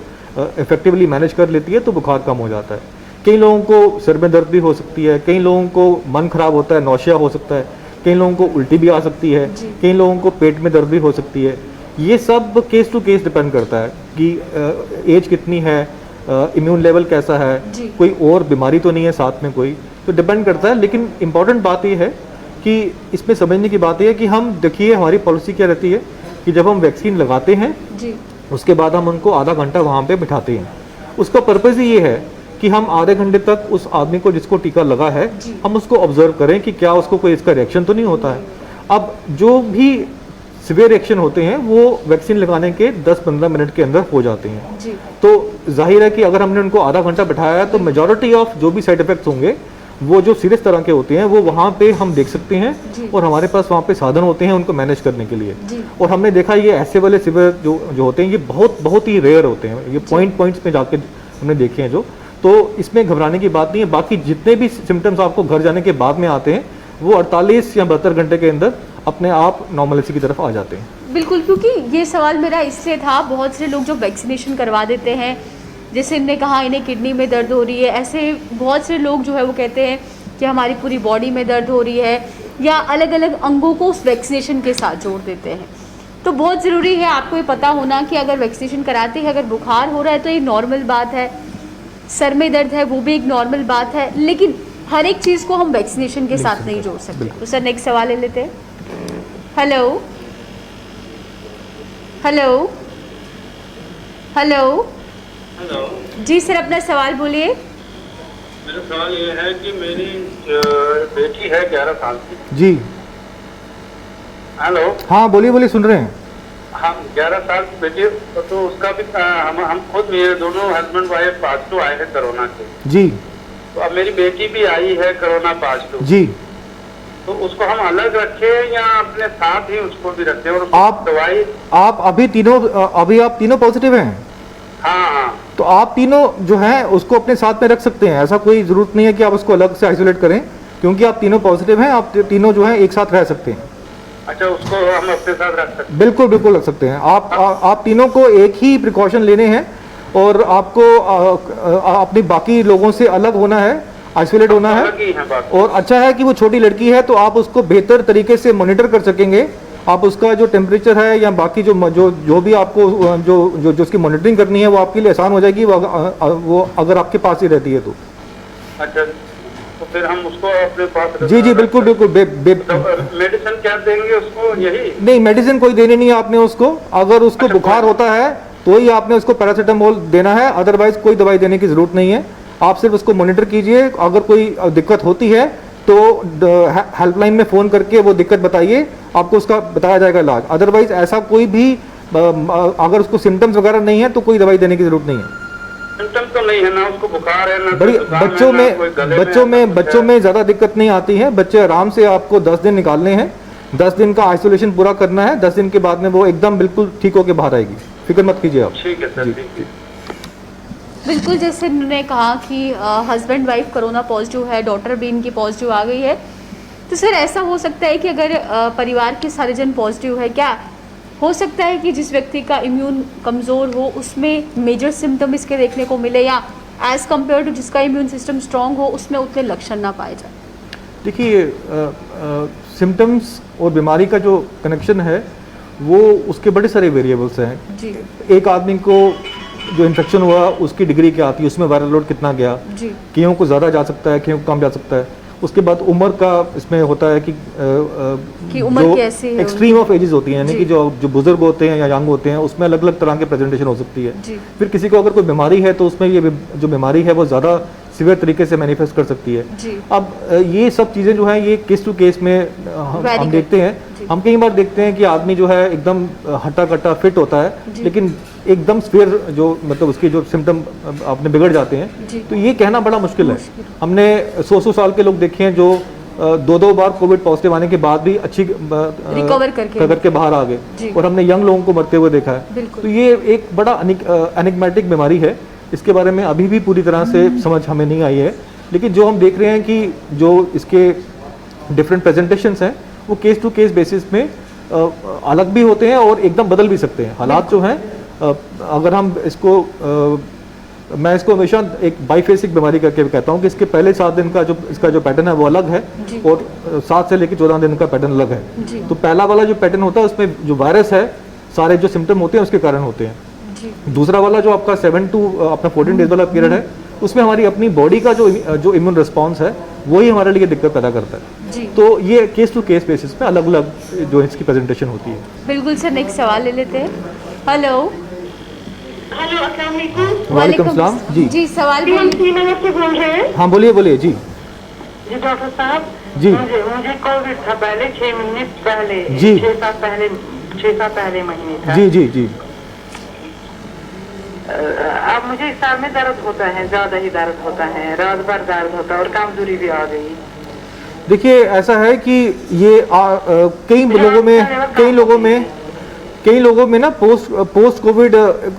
इफेक्टिवली मैनेज कर लेती है तो बुखार कम हो जाता है। कई लोगों को सिर में दर्द भी हो सकती है, कई लोगों को मन खराब होता है, नौशिया हो सकता है, कई लोगों को उल्टी भी आ सकती है, कई लोगों को पेट में दर्द भी हो सकती है। ये सब केस टू केस डिपेंड करता है कि एज कितनी है, इम्यून लेवल कैसा है, कोई और बीमारी तो नहीं है साथ में कोई, तो डिपेंड करता है। लेकिन इम्पॉर्टेंट बात ये है कि इसमें समझने की बात यह है कि हम देखिए हमारी पॉलिसी क्या रहती है कि जब हम वैक्सीन लगाते हैं उसके बाद हम उनको आधा घंटा वहाँ पे बिठाते हैं। उसका पर्पज़ ही ये है कि हम आधे घंटे तक उस आदमी को जिसको टीका लगा है हम उसको ऑब्जर्व करें कि क्या उसको कोई इसका रिएक्शन तो नहीं होता है। अब जो भी सिवियर रिएक्शन होते हैं वो वैक्सीन लगाने के 10-15 मिनट के अंदर हो जाते हैं जी। तो जाहिर है कि अगर हमने उनको आधा घंटा बिठाया है तो मेजॉरिटी ऑफ जो भी साइड इफेक्ट्स होंगे वो जो सीरियस तरह के होते हैं वो वहाँ पे हम देख सकते हैं और हमारे पास वहाँ पे साधन होते हैं उनको मैनेज करने के लिए। और हमने देखा ये ऐसे वाले सिवियर जो होते हैं ये बहुत ही रेयर होते हैं, ये पॉइंट्स में जाके हमने देखे हैं जो, तो इसमें घबराने की बात नहीं है। बाकी जितने भी सिम्टम्स आपको घर जाने के बाद में आते हैं वो 48 या 72 घंटे के अंदर अपने आप नॉर्मलिटी की तरफ आ जाते हैं। बिल्कुल, क्योंकि ये सवाल मेरा इससे था, बहुत से लोग जो वैक्सीनेशन करवा देते हैं, जैसे इनने कहा इन्हें किडनी में दर्द हो रही है, ऐसे बहुत से लोग जो है वो कहते हैं कि हमारी पूरी बॉडी में दर्द हो रही है, या अलग अलग अंगों को उस वैक्सीनेशन के साथ जोड़ देते हैं। तो बहुत ज़रूरी है आपको ये पता होना कि अगर वैक्सीनेशन कराते हैं, अगर बुखार हो रहा है तो ये नॉर्मल बात है, सर में दर्द है वो भी एक नॉर्मल बात है, लेकिन हर एक चीज़ को हम वैक्सीनेशन के साथ नहीं जोड़ सकते। तो सर नेक्स्ट सवाल ले लेते हैं। हेलो हेलो हेलो हेलो जी सर, अपना सवाल बोलिए। मेरा सवाल ये है कि मेरी बेटी है 11 साल की जी। हेलो, हाँ बोलिए सुन रहे हैं। हम 11 साल की बेटी, तो उसका भी हम खुद मेरे दोनों हस्बैंड वाइफ पॉजिटिव आए हैं कोरोना के। जी तो अब मेरी बेटी भी आई है कोरोना पॉजिटिव। जी। तो उसको हम अलग रखें या अपने साथ ही उसको भी रखें? और आप दवाई आप अभी आप तीनों पॉजिटिव हैं? हाँ हाँ। तो आप तीनों जो हैं उसको अपने साथ में रख सकते हैं, ऐसा कोई ज़रूरत नहीं है कि आप उसको अलग से आइसोलेट करें, क्योंकि आप तीनों पॉजिटिव हैं, आप तीनों जो हैं एक साथ रह सकते हैं। अच्छा, उसको हम अपने साथ रख सकते हैं? बिल्कुल बिल्कुल रख सकते हैं। आप तीनों को एक ही प्रिकॉशन लेने हैं और आपको अपनी बाकी लोगों से अलग होना है, आइसोलेट होना है। अलग ही हैं बाकी। और अच्छा है कि वो छोटी लड़की है तो आप उसको बेहतर तरीके से मॉनिटर कर सकेंगे। आप उसका जो टेम्परेचर है या बाकी जो भी आपको जो उसकी मॉनिटरिंग करनी है वो आपके लिए आसान हो जाएगी, वो अगर आपके पास ही रहती है तो। अच्छा, तो फिर हम उसको अपने पास जी जी बिल्कुल बिल्कुल। मेडिसिन क्या देंगे उसको? यही नहीं, मेडिसिन कोई देनी नहीं है आपने उसको। अगर उसको अच्छा, बुखार होता है तो ही आपने उसको पैरासीटामोल देना है, अदरवाइज कोई दवाई देने की जरूरत नहीं है। आप सिर्फ उसको मॉनिटर कीजिए, अगर कोई दिक्कत होती है तो हेल्पलाइन में फ़ोन करके वो दिक्कत बताइए, आपको उसका बताया जाएगा इलाज। अदरवाइज ऐसा कोई भी अगर उसको सिम्टम्स वगैरह नहीं है तो कोई दवाई देने की जरूरत नहीं है। सिम्टम तो नहीं है ना उसको, बुखार है ना? बड़ी बच्चों बच्चों में ज़्यादा दिक्कत नहीं आती है। बच्चे आराम से, आपको 10 दिन निकालने हैं, 10 दिन का आइसोलेशन पूरा करना है, 10 दिन के बाद में वो एकदम बिल्कुल ठीक होकर बाहर आएगी, फिक्र मत कीजिए आप। ठीक है सर, जी, ठीक है। बिल्कुल, जैसे उन्होंने कहा कि हस्बैंड वाइफ कोरोना पॉजिटिव है, डॉटर भी इनकी पॉजिटिव आ गई है, तो सर ऐसा हो सकता है कि अगर परिवार के सारे जन पॉजिटिव है, क्या हो सकता है कि जिस व्यक्ति का इम्यून कमज़ोर हो उसमें मेजर सिम्टम इसके देखने को मिले, या एज़ कम्पेयर टू जिसका इम्यून सिस्टम स्ट्रांग हो उसमें उतने लक्षण ना पाए जाए? देखिए, सिम्टम्स और बीमारी का जो कनेक्शन है वो उसके बड़े सारे वेरिएबल्स हैं जी। एक आदमी को जो इन्फेक्शन हुआ उसकी डिग्री क्या आती है, उसमें वायरल लोड कितना गया, जी। कईयों को ज़्यादा जा सकता है, कईयों को कम जा सकता है। उसके बाद उम्र का इसमें होता है कि उम्र कैसी है, एक्सट्रीम ऑफ एजेस होती हैं, यानी जी। कि जो बुजुर्ग होते हैं या यंग होते हैं उसमें अलग अलग तरह के प्रेजेंटेशन हो सकती है। जी। फिर किसी को अगर कोई बीमारी है तो उसमें ये जो बीमारी है वो ज़्यादा सीवियर तरीके से मैनिफेस्ट कर सकती है। जी। अब ये सब चीज़ें जो हैं ये केस टू केस में हम देखते हैं। हम कई बार देखते हैं कि आदमी जो है एकदम हट्टा कट्टा फिट होता है, लेकिन एकदम स्फीयर जो मतलब उसके जो सिम्टम अपने बिगड़ जाते हैं, तो ये कहना बड़ा मुश्किल है। हमने 100 साल के लोग देखे हैं जो 2 बार कोविड पॉजिटिव आने के बाद भी अच्छी रिकवर करके बाहर आ गए, और हमने यंग लोगों को मरते हुए देखा है। तो ये एक बड़ा एनिग्मेटिक बीमारी है, इसके बारे में अभी भी पूरी तरह से समझ हमें नहीं आई है। लेकिन जो हम देख रहे हैं कि जो इसके डिफरेंट प्रेजेंटेशंस हैं वो केस टू केस बेसिस में अलग भी होते हैं और एकदम बदल भी सकते हैं हालात जो हैं। अगर हम इसको मैं इसको हमेशा एक बाईफेसिक बीमारी करके कहता हूँ कि इसके पहले 7 दिन का जो इसका जो पैटर्न है वो अलग है, और 7 से लेकर 14 दिन का पैटर्न अलग है। तो पहला वाला जो पैटर्न होता है उसमें जो वायरस है सारे जो सिम्टम होते हैं उसके कारण होते हैं। दूसरा वाला जो आपका 7 टू अपना 14 डेज वाला पीरियड है उसमें हमारी अपनी बॉडी का जो इम्यून रिस्पॉन्स है वही हमारे लिए दिक्कत पैदा करता है। तो ये केस टू केस बेसिस पे अलग अलग जो इसकी प्रेजेंटेशन होती है। बिल्कुल सर, नेक्स्ट सवाल ले लेते हैं। हेलो अस्सलाम वालेकुम। वालेकुम सलाम। जी सवाल हम श्रीनगर से बोल रहे हैं। हाँ बोलिए बोलिए। जी जी डॉक्टर साहब, जी मुझे कोविड था पहले 6 महीने पहले, जी 6 साल पहले महीने था। जी जी जी। अब मुझे इस साल में दर्द होता है, ज्यादा ही दर्द होता है, रात भर दर्द होता है और कमजोरी भी आ गई। देखिए ऐसा है कि ये कई लोगों में ना पोस्ट कोविड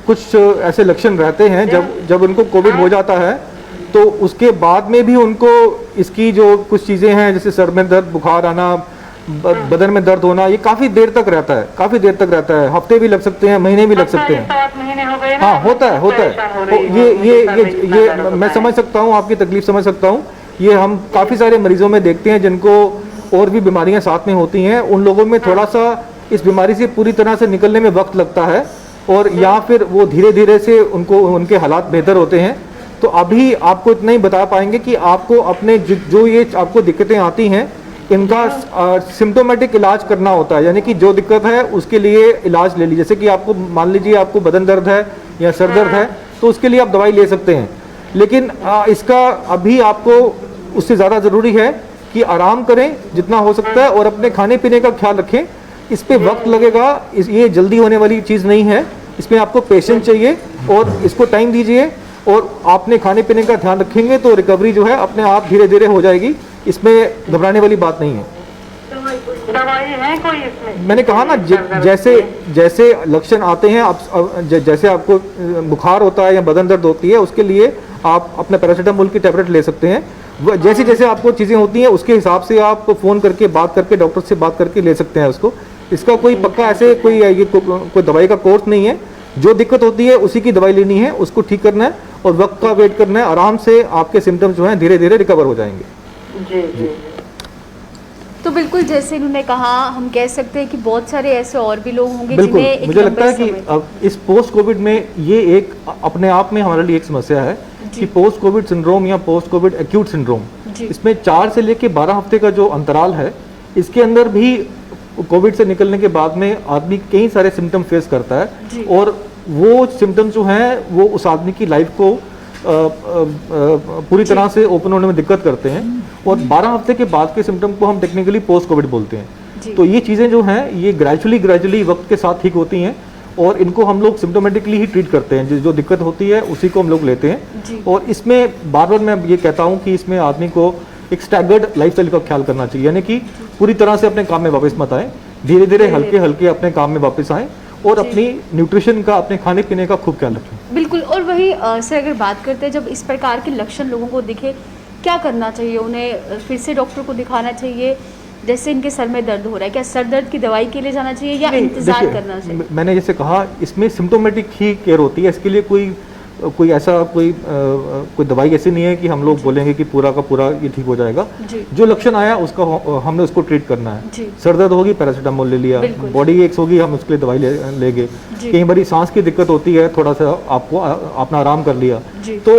कुछ ऐसे लक्षण रहते हैं जब उनको कोविड हो जाता है तो उसके बाद में भी उनको इसकी जो कुछ चीज़ें हैं जैसे सर में दर्द, बुखार आना, बदन में दर्द होना, ये काफ़ी देर तक रहता है। हफ्ते भी लग सकते हैं, महीने भी लग सकते हैं। 7 महीने हो गए। हाँ होता है। ये मैं समझ सकता हूँ, आपकी तकलीफ समझ सकता हूँ। ये हम काफ़ी सारे मरीजों में देखते हैं जिनको और भी बीमारियां साथ में होती हैं। उन लोगों में थोड़ा सा इस बीमारी से पूरी तरह से निकलने में वक्त लगता है, और या फिर वो धीरे धीरे से उनके हालात बेहतर होते हैं। तो अभी आपको इतना ही बता पाएंगे कि आपको अपने जो ये आपको दिक्कतें आती हैं इनका सिम्टोमेटिक इलाज करना होता है, यानी कि जो दिक्कत है उसके लिए इलाज ले लीजिए। जैसे कि आपको मान लीजिए आपको बदन दर्द है या सर दर्द है तो उसके लिए आप दवाई ले सकते हैं, लेकिन इसका अभी आपको उससे ज़्यादा ज़रूरी है कि आराम करें जितना हो सकता है और अपने खाने पीने का ख्याल रखें, इस पे वक्त लगेगा, ये जल्दी होने वाली चीज़ नहीं है, इसमें आपको पेशेंस चाहिए और इसको टाइम दीजिए और आपने खाने पीने का ध्यान रखेंगे तो रिकवरी जो है अपने आप धीरे धीरे हो जाएगी, इसमें घबराने वाली बात नहीं है। दवाई है कोई इसमें? मैंने कहा ना, जैसे जैसे लक्षण आते हैं आप, जैसे आपको बुखार होता है या बदन दर्द होती है, उसके लिए आप अपना पैरासीटामोल की टैबलेट ले सकते हैं। जैसे जैसे आपको चीज़ें होती हैं उसके हिसाब से आप फ़ोन करके बात करके डॉक्टर से बात करके ले सकते हैं उसको। इसका कोई पक्का ऐसे कोई दवाई का कोर्स नहीं है, जो दिक्कत होती है उसी की दवाई लेनी है, उसको ठीक करना है और वक्त का वेट करना है, आराम से आपके सिम्टम्स जो हैं धीरे धीरे रिकवर हो जाएंगे। जी जी। तो बिल्कुल जैसे इन्होंने कहा, हम कह सकते हैं कि बहुत सारे ऐसे और भी लोग होंगे बिल्कुल, जिन्हें एक मुझे लगता है लंबे कि समय- अब इस पोस्ट कोविड में ये एक अपने आप में हमारे लिए एक समस्या है कि पोस्ट कोविड सिंड्रोम या पोस्ट कोविड एक्यूट सिंड्रोम, जी। इसमें 4 से लेके 12 हफ्ते का जो अंतराल है, इसके अंदर भी कोविड से निकलने के बाद में आदमी कई सारे सिम्टम फेस करता जी। है और वो सिम्टम्स जो हैं वो उस आदमी की लाइफ को पूरी तरह से ओपन होने में दिक्कत करते हैं और 12 हफ्ते के बाद के सिम्टम को हम टेक्निकली पोस्ट कोविड बोलते जी। हैं। तो ये चीज़ें जो हैं ये ग्रेजुअली वक्त के साथ ठीक होती हैं और इनको हम लोग सिम्टोमेटिकली ही ट्रीट करते हैं, जो दिक्कत होती है उसी को हम लोग लेते जी। हैं। और इसमें बार बार मैं ये कहता हूँ कि इसमें आदमी को एक स्टैगर्ड लाइफस्टाइल का ख्याल करना चाहिए, यानी कि पूरी तरह से अपने काम में वापस मत आए, धीरे धीरे हल्के हल्के अपने काम में वापस आए और अपनी न्यूट्रिशन का, अपने खाने पीने का खूब ख्याल रखें। बिल्कुल। और वही सर अगर बात करते हैं, जब इस प्रकार के लक्षण लोगों को दिखे क्या करना चाहिए? उन्हें फिर से डॉक्टर को दिखाना चाहिए? जैसे इनके सर में दर्द हो रहा है, क्या सर दर्द की दवाई के लिए जाना चाहिए या नहीं, इंतजार देखिए, करना चाहिए? मैंने जैसे कहा इसमें सिम्टोमेटिक ही केयर होती है, इसके लिए कोई ऐसा कोई दवाई ऐसी नहीं है कि हम लोग बोलेंगे कि पूरा का पूरा ये ठीक हो जाएगा। जी। जो लक्षण आया उसका हमने उसको ट्रीट करना है। जी। सर दर्द होगी पैरासीटामोल ले लिया, बिल्कुल। बॉडी एक्स होगी हम उसके लिए दवाई लेंगे, जी। कई बारी सांस की दिक्कत होती है, थोड़ा सा आपको अपना आराम कर लिया। जी। तो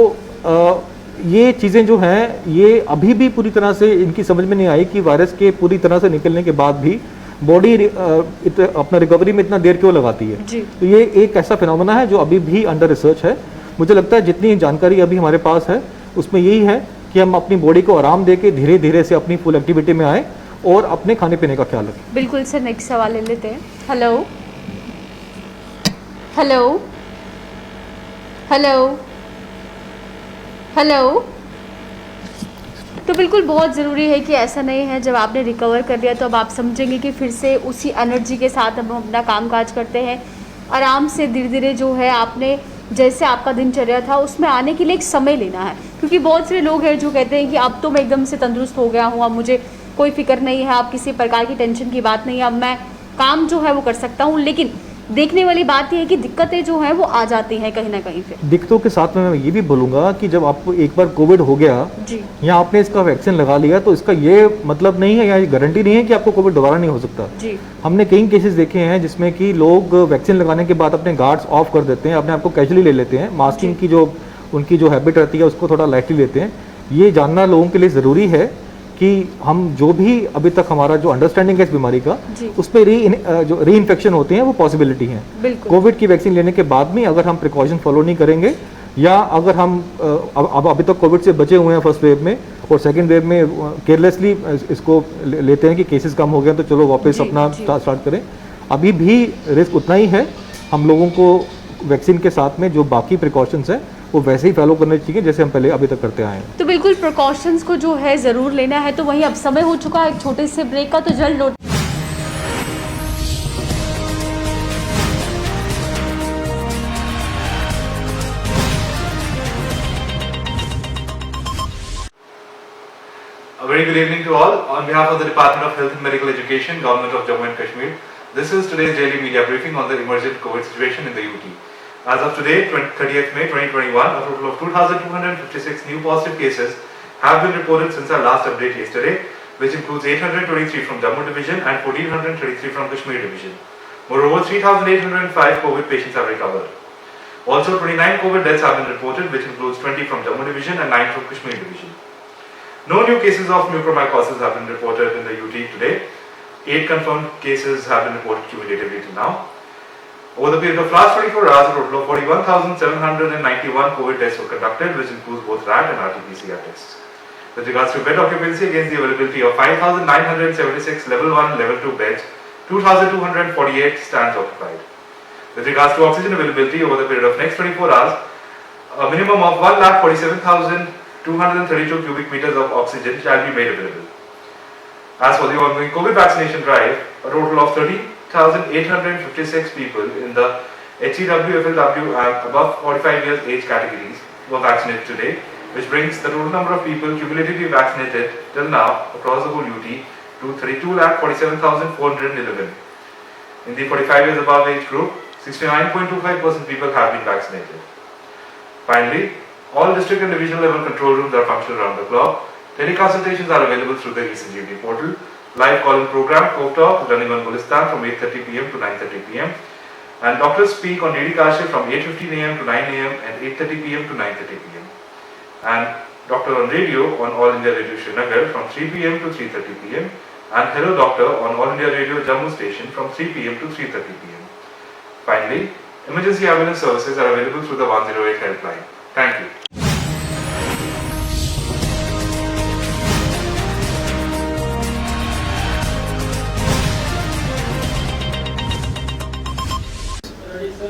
ये चीज़ें जो हैं ये अभी भी पूरी तरह से इनकी समझ में नहीं आई कि वायरस के पूरी तरह से निकलने के बाद भी बॉडी अपना रिकवरी में इतना देर क्यों लगाती है। जी। तो ये एक ऐसा फिनोमेना है जो अभी भी अंडर रिसर्च है। मुझे लगता है जितनी जानकारी अभी हमारे पास है उसमें यही है कि हम अपनी बॉडी को आराम दे के धीरे धीरे से अपनी फुल एक्टिविटी में आए और अपने खाने पीने का ख्याल रखें। बिल्कुल सर, नेक्स्ट सवाल ले लेते हैं। Hello hello hello hello. तो बिल्कुल बहुत ज़रूरी है कि ऐसा नहीं है जब आपने रिकवर कर लिया तो अब आप समझेंगे कि फिर से उसी एनर्जी के साथ हम अपना काम काज करते हैं। आराम से धीरे धीरे जो है आपने जैसे आपका दिनचर्या था उसमें आने के लिए एक समय लेना है, क्योंकि बहुत सारे लोग हैं जो कहते हैं कि अब तो मैं एकदम से तंदुरुस्त हो गया हूँ, अब मुझे कोई फिक्र नहीं है, अब किसी प्रकार की टेंशन की बात नहीं है, अब मैं काम जो है वो कर सकता हूँ। लेकिन देखने वाली बात यह है कि दिक्कतें जो हैं वो आ जाती हैं कहीं ना कहीं पे। दिक्कतों के साथ में मैं ये भी बोलूँगा कि जब आपको एक बार कोविड हो गया जी या आपने इसका वैक्सीन लगा लिया तो इसका ये मतलब नहीं है या ये गारंटी नहीं है कि आपको कोविड दोबारा नहीं हो सकता। जी हमने कई केसेस देखे हैं जिसमें कि लोग वैक्सीन लगाने के बाद अपने गार्ड्स ऑफ कर देते हैं, अपने आप को कैजुअली ले लेते हैं, मास्किंग की जो उनकी जो हैबिट रहती है उसको थोड़ा लाइटली लेते हैं। ये जानना लोगों के लिए ज़रूरी है कि हम जो भी अभी तक हमारा जो अंडरस्टैंडिंग है इस बीमारी का जी उसमें जो री इन्फेक्शन होते हैं वो पॉसिबिलिटी है। बिल्कुल कोविड की वैक्सीन लेने के बाद में अगर हम प्रिकॉशन फॉलो नहीं करेंगे या अगर हम अब अभी तक कोविड से बचे हुए हैं फर्स्ट वेव में और सेकंड वेव में केयरलेसली इसको लेते हैं कि केसेस कम हो गए तो चलो वापस जी, अपना जी। स्टार्ट करें, अभी भी रिस्क उतना ही है। हम लोगों को वैक्सीन के साथ में जो बाकी प्रिकॉशंस हैं वो वैसे ही फॉलो करने चाहिए जैसे हम पहले अभी तक करते आए हैं। तो बिल्कुल प्रिकॉशंस को जो है ज़रूर लेना है। तो वहीं अब समय हो चुका है एक छोटे से ब्रेक का, तो जल्द लौट A very good evening to all. On behalf of the Department of Health and Medical Education, Government of Jammu and Kashmir, this is today's daily media briefing on the emergent COVID situation in the UT. As of today, 30th May 2021, a total of 2,256 new positive cases have been reported since our last update yesterday, which includes 823 from Jammu Division and 1,433 from Kashmir Division. Moreover, 3,805 COVID patients have recovered. Also, 29 COVID deaths have been reported, which includes 20 from Jammu Division and 9 from Kashmir Division. No new cases of mucormycosis have been reported in the UT today. 8 confirmed cases have been reported cumulatively till now. Over the period of last 24 hours, a total of 41,791 COVID tests were conducted, which includes both RAT and RT-PCR tests. With regards to bed occupancy, against the availability of 5,976 level 1 and level 2 beds, 2,248 stands occupied. With regards to oxygen availability over the period of next 24 hours, a minimum of 1,47,232 cubic meters of oxygen shall be made available. As for the ongoing COVID vaccination drive, a total of 30,856 people in the HCW, FLW and above 45 years age categories were vaccinated today, which brings the total number of people cumulatively vaccinated till now across the whole UT to 32,47,411. In the 45 years above age group, 69.25% people have been vaccinated. Finally, all district and divisional level control rooms are functional around the clock. Teleconsultations are available through the eSanjeevani portal. Live call-in program CoVTalk running on Gulistan from 8:30 p.m. to 9:30 p.m. And doctors speak on DD Kashif from 8:15 a.m. to 9 a.m. and 8:30 p.m. to 9:30 p.m. And Doctor on radio on All India Radio Srinagar from 3 p.m. to 3:30 p.m. and Hello Doctor on All India Radio Jammu station from 3 p.m. to 3:30 p.m. Finally, emergency ambulance services are available through the 108 helpline. Thank you.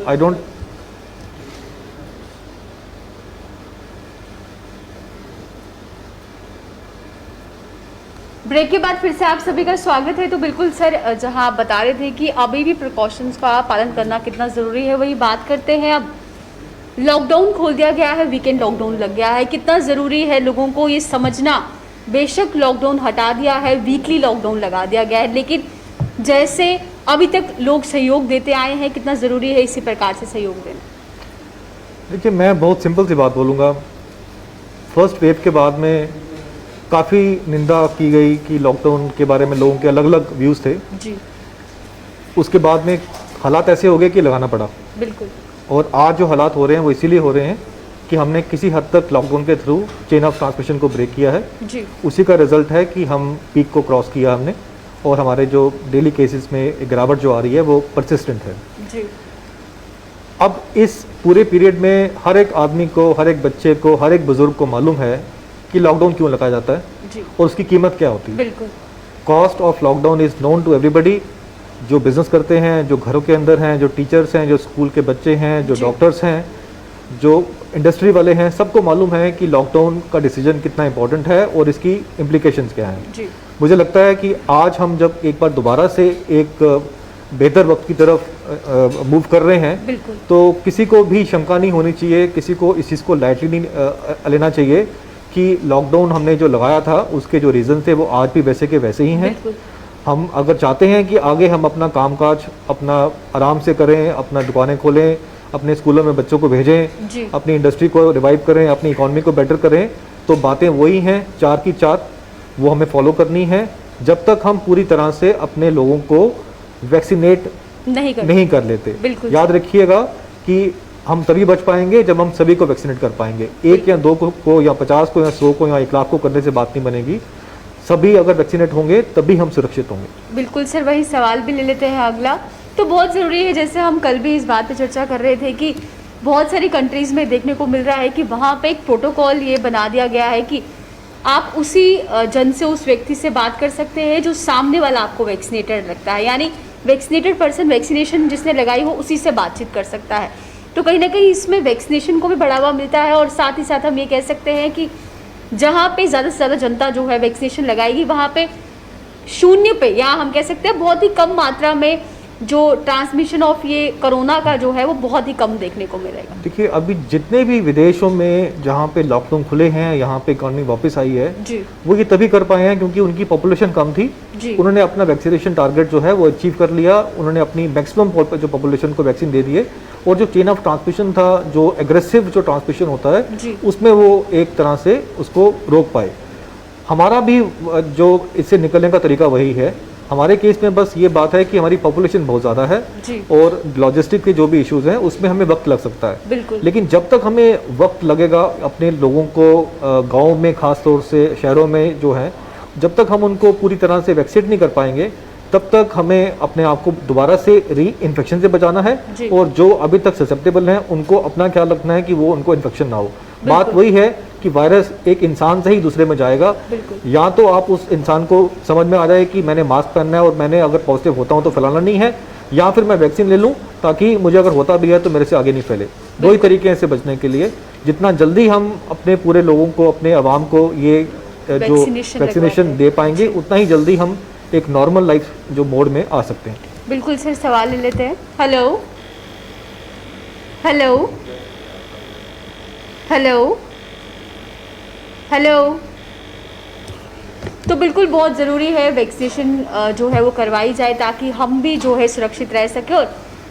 I don't. Break के बाद फिर से आप सभी का स्वागत है। तो बिल्कुल सर, जहां आप बता रहे थे कि अभी भी प्रिकॉशंस का पालन करना कितना ज़रूरी है, वही बात करते हैं। अब लॉकडाउन खोल दिया गया है, वीकेंड लॉकडाउन लग गया है, कितना ज़रूरी है लोगों को ये समझना। बेशक लॉकडाउन हटा दिया है, वीकली लॉकडाउन लगा दिया गया है, लेकिन जैसे अभी तक लोग सहयोग देते आए हैं, कितना ज़रूरी है इसी प्रकार से सहयोग देना। देखिए, मैं बहुत सिंपल सी बात बोलूँगा। फर्स्ट वेव के बाद में काफ़ी निंदा की गई कि लॉकडाउन के बारे में लोगों के अलग अलग व्यूज़ थे जी। उसके बाद में हालात ऐसे हो गए कि लगाना पड़ा। बिल्कुल। और आज जो हालात हो रहे हैं वो इसीलिए हो रहे हैं कि हमने किसी हद तक लॉकडाउन के थ्रू चेन ऑफ ट्रांसमिशन को ब्रेक किया है जी। उसी का रिजल्ट है कि हम पीक को क्रॉस किया हमने, और हमारे जो डेली केसेस में एक गिरावट जो आ रही है वो परसिस्टेंट है जी। अब इस पूरे पीरियड में हर एक आदमी को, हर एक बच्चे को, हर एक बुजुर्ग को मालूम है कि लॉकडाउन क्यों लगाया जाता है जी। और उसकी कीमत क्या होती है। बिल्कुल। Cost of lockdown is known to everybody. जो बिजनेस करते हैं, जो घरों के अंदर हैं, जो टीचर्स हैं, जो स्कूल के बच्चे हैं, जो डॉक्टर्स हैं, जो इंडस्ट्री वाले हैं, सबको मालूम है कि लॉकडाउन का डिसीजन कितना इंपॉर्टेंट है और इसकी इम्प्लीकेशंस क्या हैं जी। मुझे लगता है कि आज हम जब एक बार दोबारा से एक बेहतर वक्त की तरफ मूव कर रहे हैं, बिल्कुल। तो किसी को भी शंका नहीं होनी चाहिए, किसी को इस चीज़ को लाइटली नहीं लेना चाहिए कि लॉकडाउन हमने जो लगाया था उसके जो रीज़न थे वो आज भी वैसे के वैसे ही हैं। हम अगर चाहते हैं कि आगे हम अपना कामकाज अपना आराम से करें, अपना दुकानें खोलें, अपने स्कूलों में बच्चों को भेजें, अपनी इंडस्ट्री को रिवाइव करें, अपनी इकॉनमी को बेटर करें, तो बातें वही हैं, चार की चार, वो हमें फॉलो करनी है जब तक हम पूरी तरह से अपने लोगों को वैक्सीनेट नहीं कर लेते। याद रखिएगा कि हम तभी बच पाएंगे जब हम सभी को वैक्सीनेट कर पाएंगे। एक या दो को या 50 को या 100 को या 1 लाख को करने से बात नहीं बनेगी। सभी अगर वैक्सीनेट होंगे तभी हम सुरक्षित होंगे। बिल्कुल सर, वही सवाल भी ले लेते हैं अगला। तो बहुत ज़रूरी है, जैसे हम कल भी इस बात पे चर्चा कर रहे थे कि बहुत सारी कंट्रीज़ में देखने को मिल रहा है कि वहाँ पे एक प्रोटोकॉल ये बना दिया गया है कि आप उसी जन से, उस व्यक्ति से बात कर सकते हैं जो सामने वाला आपको वैक्सीनेटेड लगता है, यानी वैक्सीनेटेड पर्सन वैक्सीनेशन जिसने लगाई हो उसी से बातचीत कर सकता है। तो कहीं ना कहीं इसमें वैक्सीनेशन को भी बढ़ावा मिलता है और साथ ही साथ हम ये कह सकते हैं कि जहाँ पे ज़्यादा से ज़्यादा जनता जो है वैक्सीनेशन लगाएगी वहाँ पे शून्य पे, या हम कह सकते हैं बहुत ही कम मात्रा में जो ट्रांसमिशन ऑफ ये कोरोना का जो है वो बहुत ही कम देखने को मिलेगा। देखिए, अभी जितने भी विदेशों में जहाँ पे लॉकडाउन खुले हैं, यहाँ पे इकॉनमी वापस आई है जी। वो ये तभी कर पाए हैं क्योंकि उनकी पॉपुलेशन कम थी जी। उन्होंने अपना वैक्सीनेशन टारगेट जो है वो अचीव कर लिया। उन्होंने अपनी मैक्सिमम जो पॉपुलेशन को वैक्सीन दे दिए और जो चेन ऑफ ट्रांसमिशन था, जो एग्रेसिव जो ट्रांसमिशन होता है उसमें वो एक तरह से उसको रोक पाए। हमारा भी जो इससे निकलने का तरीका वही है। हमारे केस में बस ये बात है कि हमारी पॉपुलेशन बहुत ज़्यादा है और लॉजिस्टिक के जो भी इश्यूज हैं उसमें हमें वक्त लग सकता है। लेकिन जब तक हमें वक्त लगेगा अपने लोगों को गाँव में, ख़ास तौर से शहरों में जो है, जब तक हम उनको पूरी तरह से वैक्सीनेट नहीं कर पाएंगे तब तक हमें अपने आप को दोबारा से री इन्फेक्शन से बचाना है और जो अभी तक ससेप्टेबल हैं उनको अपना ख्याल रखना है कि वो उनको इन्फेक्शन ना हो। बात वही है कि वायरस एक इंसान से ही दूसरे में जाएगा। बिल्कुल। या तो आप उस इंसान को समझ में आ जाए कि मैंने मास्क पहनना है और मैंने अगर पॉजिटिव होता हूँ तो फैलाना नहीं है, या फिर मैं वैक्सीन ले लूँ ताकि मुझे अगर होता भी है तो मेरे से आगे नहीं फैले। दो ही तरीके हैं इससे बचने के लिए। जितना जल्दी हम अपने पूरे लोगों को, अपने आवाम को ये जो वैक्सीनेशन दे पाएंगे, उतना ही जल्दी हम एक नॉर्मल लाइफ जो मोड में आ सकते हैं। बिल्कुल सर, सवाल ले लेते हैं। Hello hello hello hello. तो बिल्कुल बहुत ज़रूरी है वैक्सीनेशन जो है वो करवाई जाए ताकि हम भी जो है सुरक्षित रह सके और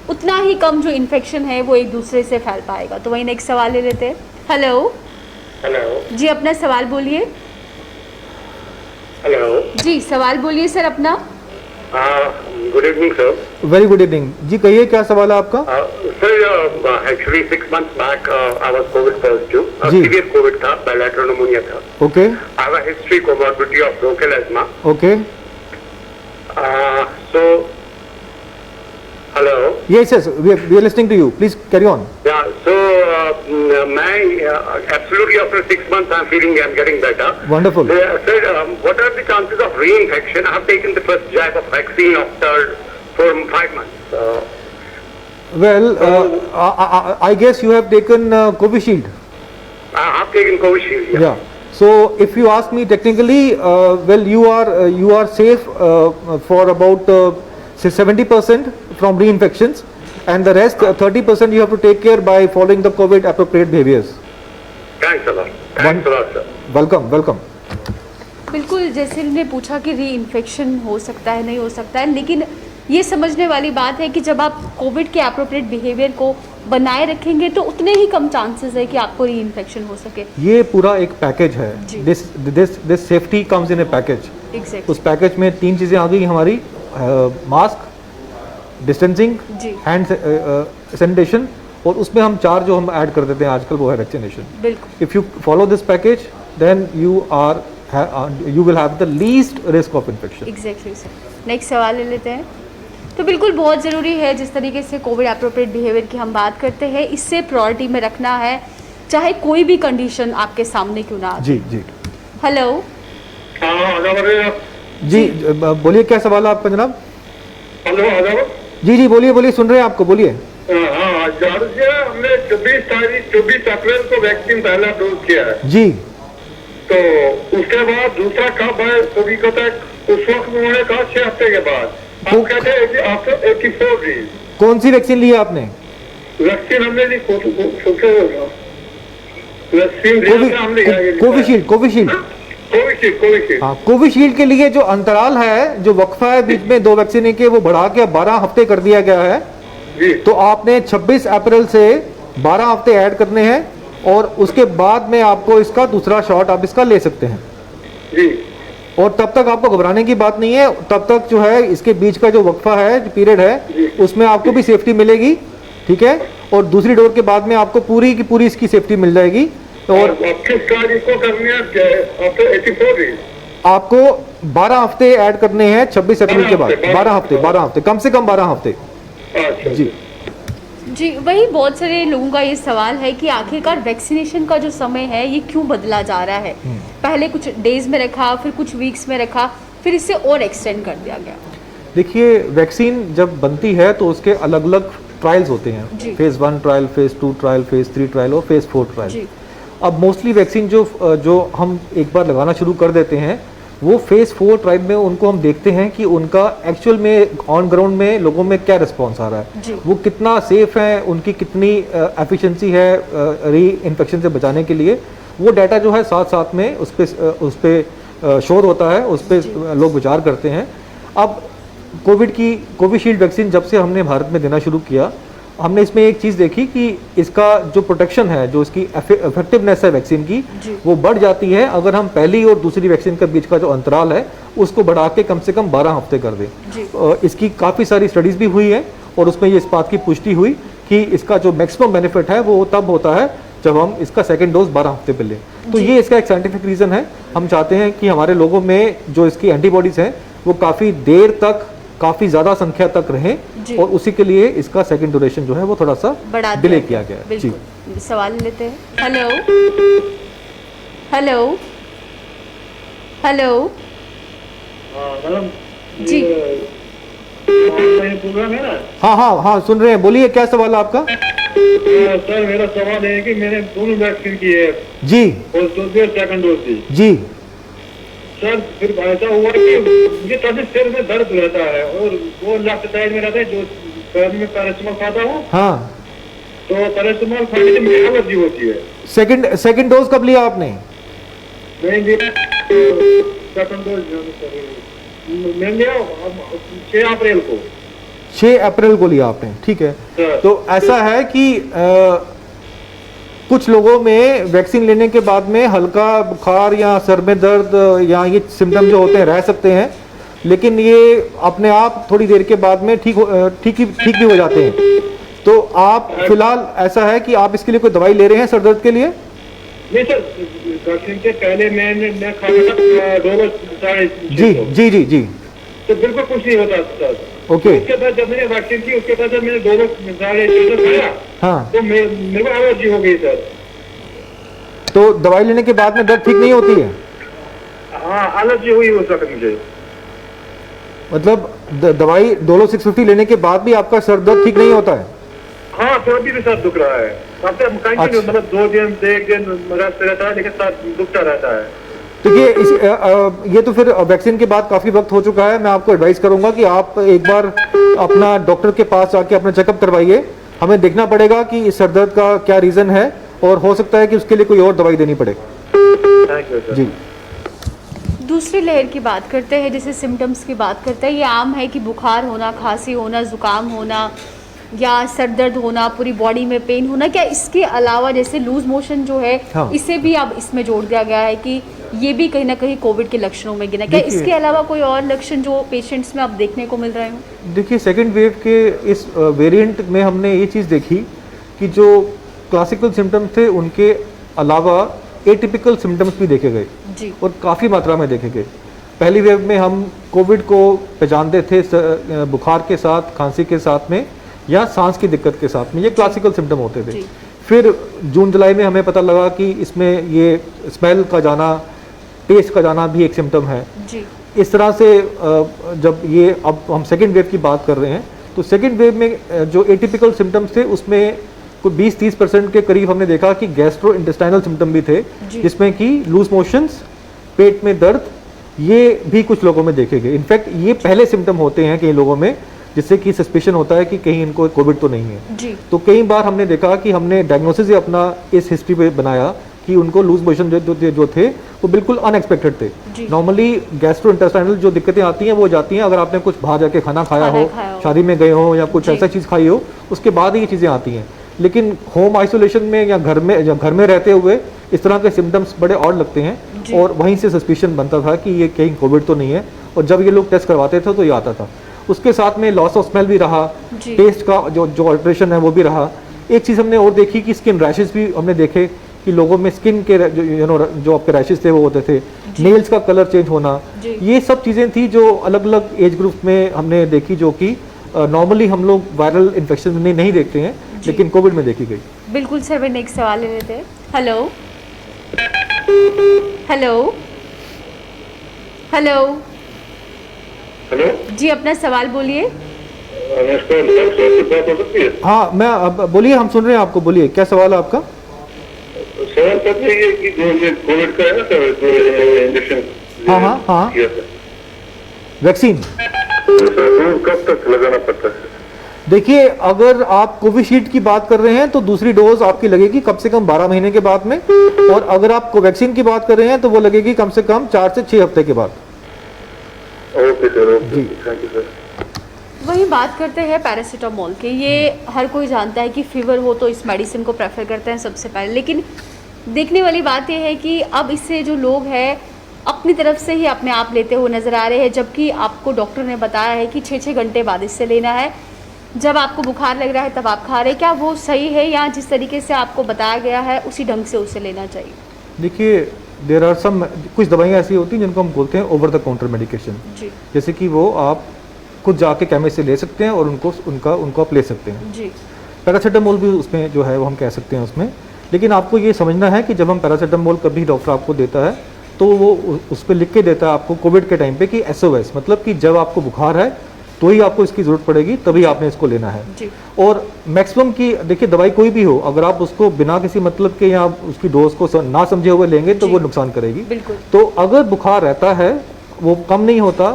उतना ही कम जो इन्फेक्शन है वो एक दूसरे से फैल पाएगा। तो वही नेक्स्ट सवाल ले लेते हैं। हेलो हेलो जी, अपना सवाल बोलिए। हेलो जी सवाल बोलिए सर अपना। Good evening sir. Very good evening जी, कहिए क्या सवाल है आपका? Sir actually 6 months back I was covid positive. जी। सीवियर कोविड था, बायलैटरल निमोनिया था। Okay I have a history comorbidity of bronchial asthma. Okay so hello yes yes, we are listening to you, please carry on. Yeah, so my absolutely after 6 months I'm feeling I'm getting better. Wonderful. Sir, what are the chances of reinfection? I have taken the first jab of vaccine after 5 months. Well, I guess you have taken Covishield. I have taken Covishield. Yeah. So if you ask me technically, well, you are safe for about say 70% from reinfections, and the rest 30% you have to take care by following the COVID appropriate behaviors. Thanks a lot. Thanks a lot, sir. Welcome, welcome. बिल्कुल, जैसे इन्होंने पूछा कि री infection हो सकता है, नहीं हो सकता है, लेकिन ये समझने वाली बात है कि जब आप कोविड के एप्रोप्रिएट बिहेवियर को बनाए रखेंगे तो उतने ही कम चांसेस है कि आपको री इन्फेक्शन हो सके। ये पूरा एक पैकेज है। जी। This safety comes in a package. Exactly. उस पैकेज में 3 चीज़ें आ गई हमारी, मास्क, डिस्टेंसिंग, जी। हैंड सैनिटेशन, और उसमें हम 4 जो हम ऐड कर देते हैं आजकल वो है वैक्सीनेशन। बिल्कुल। If you follow this package then you will have the least risk of infection. Exactly sir. Next सवाल ले लेते हैं। तो बिल्कुल बहुत ज़रूरी है, जिस तरीके से कोविड एप्रोप्रिएट बिहेवियर की हम बात करते हैं, इससे प्रायोरिटी में रखना है, चाहे कोई भी कंडीशन आपके सामने क्यों ना आए। जी जी हेलो जी, बोलिए क्या सवाल है आपका जनाब? हेलो जी जी, बोलिए बोलिए, सुन रहे हैं आपको, बोलिए। हाँ, जॉर्जिया हमने 24 अप्रैल को वैक्सीन पहला डोज किया है। जी। तो उसके बाद दूसरा कब है? कभी कहता है उस वक्त उन्होंने कहा 6 हफ्ते के बाद। आप कहते हैं कि आफ्टर 84 डेज। कौन सी वैक्सीन ली है आपने? वैक्सीन हमने ली कोविशील्ड। कोविशील्ड हाँ, कोविशील्ड के लिए जो अंतराल है, जो वक्फा है बीच में 2 वैक्सीन के, वो बढ़ा के 12 हफ्ते कर दिया गया है। जी। तो आपने 26 अप्रैल से 12 हफ्ते ऐड करने हैं और उसके बाद में आपको इसका दूसरा शॉट आप इसका ले सकते हैं। जी। और तब तक आपको घबराने की बात नहीं है। तब तक जो है इसके बीच का जो वक्फा है, जो पीरियड है, उसमें आपको भी सेफ्टी मिलेगी, ठीक है। और दूसरी डोज के बाद में आपको पूरी की पूरी इसकी सेफ्टी मिल जाएगी। और किस तारीख को करनी है? आफ्टर 84 डेज आपको 12 हफ्ते ऐड करने हैं 26 अप्रैल के बाद। 12 हफ्ते, कम से कम 12 हफ्ते। अच्छा जी जी, वही बहुत सारे लोगों का ये सवाल है कि आखिरकार वैक्सीनेशन का जो समय है ये क्यों बदला जा रहा है। पहले कुछ डेज में रखा, फिर कुछ वीक्स में रखा, फिर इसे और एक्सटेंड कर दिया गया। देखिए, वैक्सीन जब बनती है तो उसके अलग अलग ट्रायल्स होते हैं। जी। Phase 1 trial, phase 2 trial, phase 3 trial और फेज़ 4 ट्रायल। जी। अब मोस्टली वैक्सीन जो हम एक बार लगाना शुरू कर देते हैं, वो फेज़ 4 ट्रायल में उनको हम देखते हैं कि उनका एक्चुअल में ऑन ग्राउंड में लोगों में क्या रिस्पॉन्स आ रहा है, जी। वो कितना सेफ है, उनकी कितनी एफिशिएंसी है री इन्फेक्शन से बचाने के लिए। वो डाटा जो है साथ साथ में उस पर शोर होता है, उस पर लोग विचार करते हैं। अब कोविशील्ड वैक्सीन जब से हमने भारत में देना शुरू किया, हमने इसमें एक चीज़ देखी कि इसका जो प्रोटेक्शन है, जो इसकी इफेक्टिवनेस है वैक्सीन की, वो बढ़ जाती है अगर हम पहली और दूसरी वैक्सीन के बीच का जो अंतराल है उसको बढ़ा के कम से कम 12 हफ्ते कर दें। इसकी काफ़ी सारी स्टडीज़ भी हुई है और उसमें ये इस बात की पुष्टि हुई कि इसका जो मैक्सिमम बेनिफिट है वो तब होता है जब हम इसका सेकेंड डोज 12 हफ्ते पे लें। तो ये इसका एक साइंटिफिक रीज़न है। हम चाहते हैं कि हमारे लोगों में जो इसकी एंटीबॉडीज़ हैं वो काफ़ी देर तक, काफ़ी ज़्यादा संख्या तक रहें, और उसी के लिए इसका सेकंड ड्यूरेशन जो है वो थोड़ा सा डिले किया गया है। जी, सवाल लेते हैं। हेलो हेलो हेलो मैडम जी। ऑनलाइन प्रोग्राम है ना? हाँ हाँ हाँ, सुन रहे हैं, बोलिए क्या सवाल है आपका? सर मेरा सवाल है कि मैंने दोनों वैक्सीन की है, जी फर्स्ट डोज भी और सेकंड डोज भी। जी। सर फिर ऐसा हुआ कि मुझे तभी सिर में दर्द रहता है और वो लेफ्ट साइड में रहता है, जो पैर में पैरासिटामोल खाता हूँ हाँ, तो पैरासिटामोल खाने से मुझे एलर्जी होती है। सेकंड डोज कब लिया आपने? मैंने सेकंड डोज मैंने लिया 6 अप्रैल को। 6 अप्रैल को लिया आपने, ठीक है। सर तो ऐसा है कि कुछ लोगों में वैक्सीन लेने के बाद में हल्का बुखार या सर में दर्द या ये सिम्टम जो होते हैं रह सकते हैं, लेकिन ये अपने आप थोड़ी देर के बाद में ठीक भी हो जाते हैं। तो आप फिलहाल ऐसा है कि आप इसके लिए कोई दवाई ले रहे हैं सर दर्द के लिए? नहीं सर, वैक्सीन के पहले मैं खाया था डोलो 6.5। जी जी जी जी, तो बिल्कुल कुछ नहीं होता सर। ओके। उसके बाद जब मैंने वैक्सीन की, उसके बाद जब मैंने डोलो 6.5 खाया हाँ, तो मेरे को एलर्जी हो गई सर। तो दवाई लेने के बाद में दर्द ठीक नहीं होती है? हाँ एलर्जी हुई हो सकती मुझे। मतलब दवाई डोलो 650 लेने के बाद भी आपका सर दर्द ठीक नहीं होता है? हाँ तो अभी भी सर दुख रहा है, तब से कंटिन्यू अच्छा। मतलब 2 दिन से 1 दिन रेस्ट रहता है, लेकिन सर दुखता रहता है। देखिए ये तो फिर वैक्सीन के बाद काफ़ी वक्त हो चुका है। मैं आपको एडवाइस करूंगा कि आप एक बार अपना डॉक्टर के पास जाके अपना चेकअप करवाइए। हमें देखना पड़ेगा कि इस सर दर्द का क्या रीज़न है और हो सकता है कि उसके लिए कोई और दवाई देनी पड़े। Thank you sir. जी। दूसरी लहर की बात करते हैं, जैसे सिम्टम्स की बात करते हैं। ये आम है कि बुखार होना, खांसी होना, ज़ुकाम होना या सर दर्द होना, पूरी बॉडी में पेन होना। क्या इसके अलावा जैसे लूज मोशन जो है, हाँ। इसे भी अब इसमें जोड़ दिया गया है कि ये भी कहीं ना कहीं कोविड के लक्षणों में गिना? क्या देखिए- इसके अलावा कोई और लक्षण जो पेशेंट्स में अब देखने को मिल रहे हो? देखिए सेकेंड वेव के इस वेरिएंट में हमने ये चीज़ देखी कि जो क्लासिकल सिम्टम्स थे उनके अलावा एटिपिकल सिम्टम्स भी देखे गए जी और काफ़ी मात्रा में देखे गए। पहली वेव में हम कोविड को पहचानते थे बुखार के साथ, खांसी के साथ में या सांस की दिक्कत के साथ में, ये क्लासिकल सिम्टम होते थे। जी। फिर जून जुलाई में हमें पता लगा कि इसमें ये स्मेल का जाना, टेस्ट का जाना भी एक सिम्टम है। जी इस तरह से जब ये अब हम सेकेंड वेव की बात कर रहे हैं तो सेकेंड वेव में जो एटिपिकल सिम्टम्स थे उसमें कुछ 20-30% के करीब हमने देखा कि गैस्ट्रो इंटेस्टाइनल सिम्टम भी थे, जी। जिसमें कि लूज मोशंस, पेट में दर्द, ये भी कुछ लोगों में देखे गए। इनफैक्ट ये पहले सिम्टम होते हैं कई लोगों में जिससे कि सस्पिशन होता है कि कहीं इनको कोविड तो नहीं है। जी तो कई बार हमने देखा कि हमने डायग्नोसिस अपना इस हिस्ट्री पे बनाया कि उनको लूज मोशन जो थे वो बिल्कुल अनएक्सपेक्टेड थे। जी। नॉर्मली गैस्ट्रो इंटेस्टाइनल जो दिक्कतें आती हैं वो जाती हैं अगर आपने कुछ बाहर जाके खाना खाया हो, शादी में गए हो या कुछ जी। ऐसा चीज़ खाई हो, उसके बाद ही ये चीज़ें आती हैं। लेकिन होम आइसोलेशन में या घर में रहते हुए इस तरह के सिम्टम्स बड़े और लगते हैं जी। और वहीं से सस्पिशन बनता था कि ये कहीं कोविड तो नहीं है, और जब ये लोग टेस्ट करवाते थे तो ये आता था। उसके साथ में लॉस ऑफ स्मेल भी रहा, जी। टेस्ट का जो अल्ट्रेशन है वो भी रहा। एक चीज़ हमने और देखी कि स्किन रैशेस भी हमने देखे कि लोगों में स्किन के जो आपके रैशेस थे वो होते थे, नेल्स का कलर चेंज होना, जी। ये सब चीज़ें थी जो अलग अलग एज ग्रुप में हमने देखी, जो कि नॉर्मली हम लोग वायरल इन्फेक्शन में नहीं देखते हैं लेकिन कोविड में देखी गई। बिल्कुल सर, मैं नेक्स्ट सवाल ले लेते हैं। हेलो हेलो हेलो हेलो जी, अपना सवाल बोलिए। नमस्कार सर, सर से बात हो सकती है? हाँ मैं अब बोलिए, हम सुन रहे हैं आपको, बोलिए क्या सवाल है आपका? सवाल सर ये है कि जो ये कोविड का है ना सर, जो इंजेक्शन हाँ, हाँ, हाँ। किया था, वैक्सीन, सर वो कब तक लगाना पड़ता है? देखिए अगर आप कोविशील्ड की बात कर रहे हैं तो दूसरी डोज आपकी लगेगी कम से कम 12 महीने के बाद में, और अगर आप कोवैक्सीन की बात कर रहे हैं तो वो लगेगी कम से कम 4 से 6 हफ्ते के बाद। ओके सर, ओके, जी। Thank you sir. वही बात करते हैं पैरासीटामोल की। ये हर कोई जानता है कि फीवर हो तो इस मेडिसिन को प्रेफर करते हैं सबसे पहले, लेकिन देखने वाली बात यह है कि अब इससे जो लोग हैं अपनी तरफ से ही अपने आप लेते हुए नज़र आ रहे हैं, जबकि आपको डॉक्टर ने बताया है कि 6-6 घंटे बाद इससे लेना है। जब आपको बुखार लग रहा है तब आप खा रहे हैं, क्या वो सही है या जिस तरीके से आपको बताया गया है उसी ढंग से उसे लेना चाहिए? देखिए देर आर सम, कुछ दवाइयाँ ऐसी होती हैं जिनको हम बोलते हैं ओवर द काउंटर मेडिकेशन, जी जैसे कि वो आप खुद जाके केमिस्ट से ले सकते हैं और उनको आप ले सकते हैं। जी पैरासीटामोल भी उसमें जो है वो हम कह सकते हैं उसमें, लेकिन आपको ये समझना है कि जब हम पैरासीटामोल कभी डॉक्टर आपको देता है तो वो उस पर लिख के देता है आपको कोविड के टाइम पे कि SOS, मतलब कि जब आपको बुखार है तो ही आपको इसकी ज़रूरत पड़ेगी, तभी आपने इसको लेना है। जी। और मैक्सिमम की देखिए दवाई कोई भी हो, अगर आप उसको बिना किसी मतलब के या उसकी डोज को ना समझे हुए लेंगे तो जी। वो नुकसान करेगी। बिल्कुल। तो अगर बुखार रहता है, वो कम नहीं होता,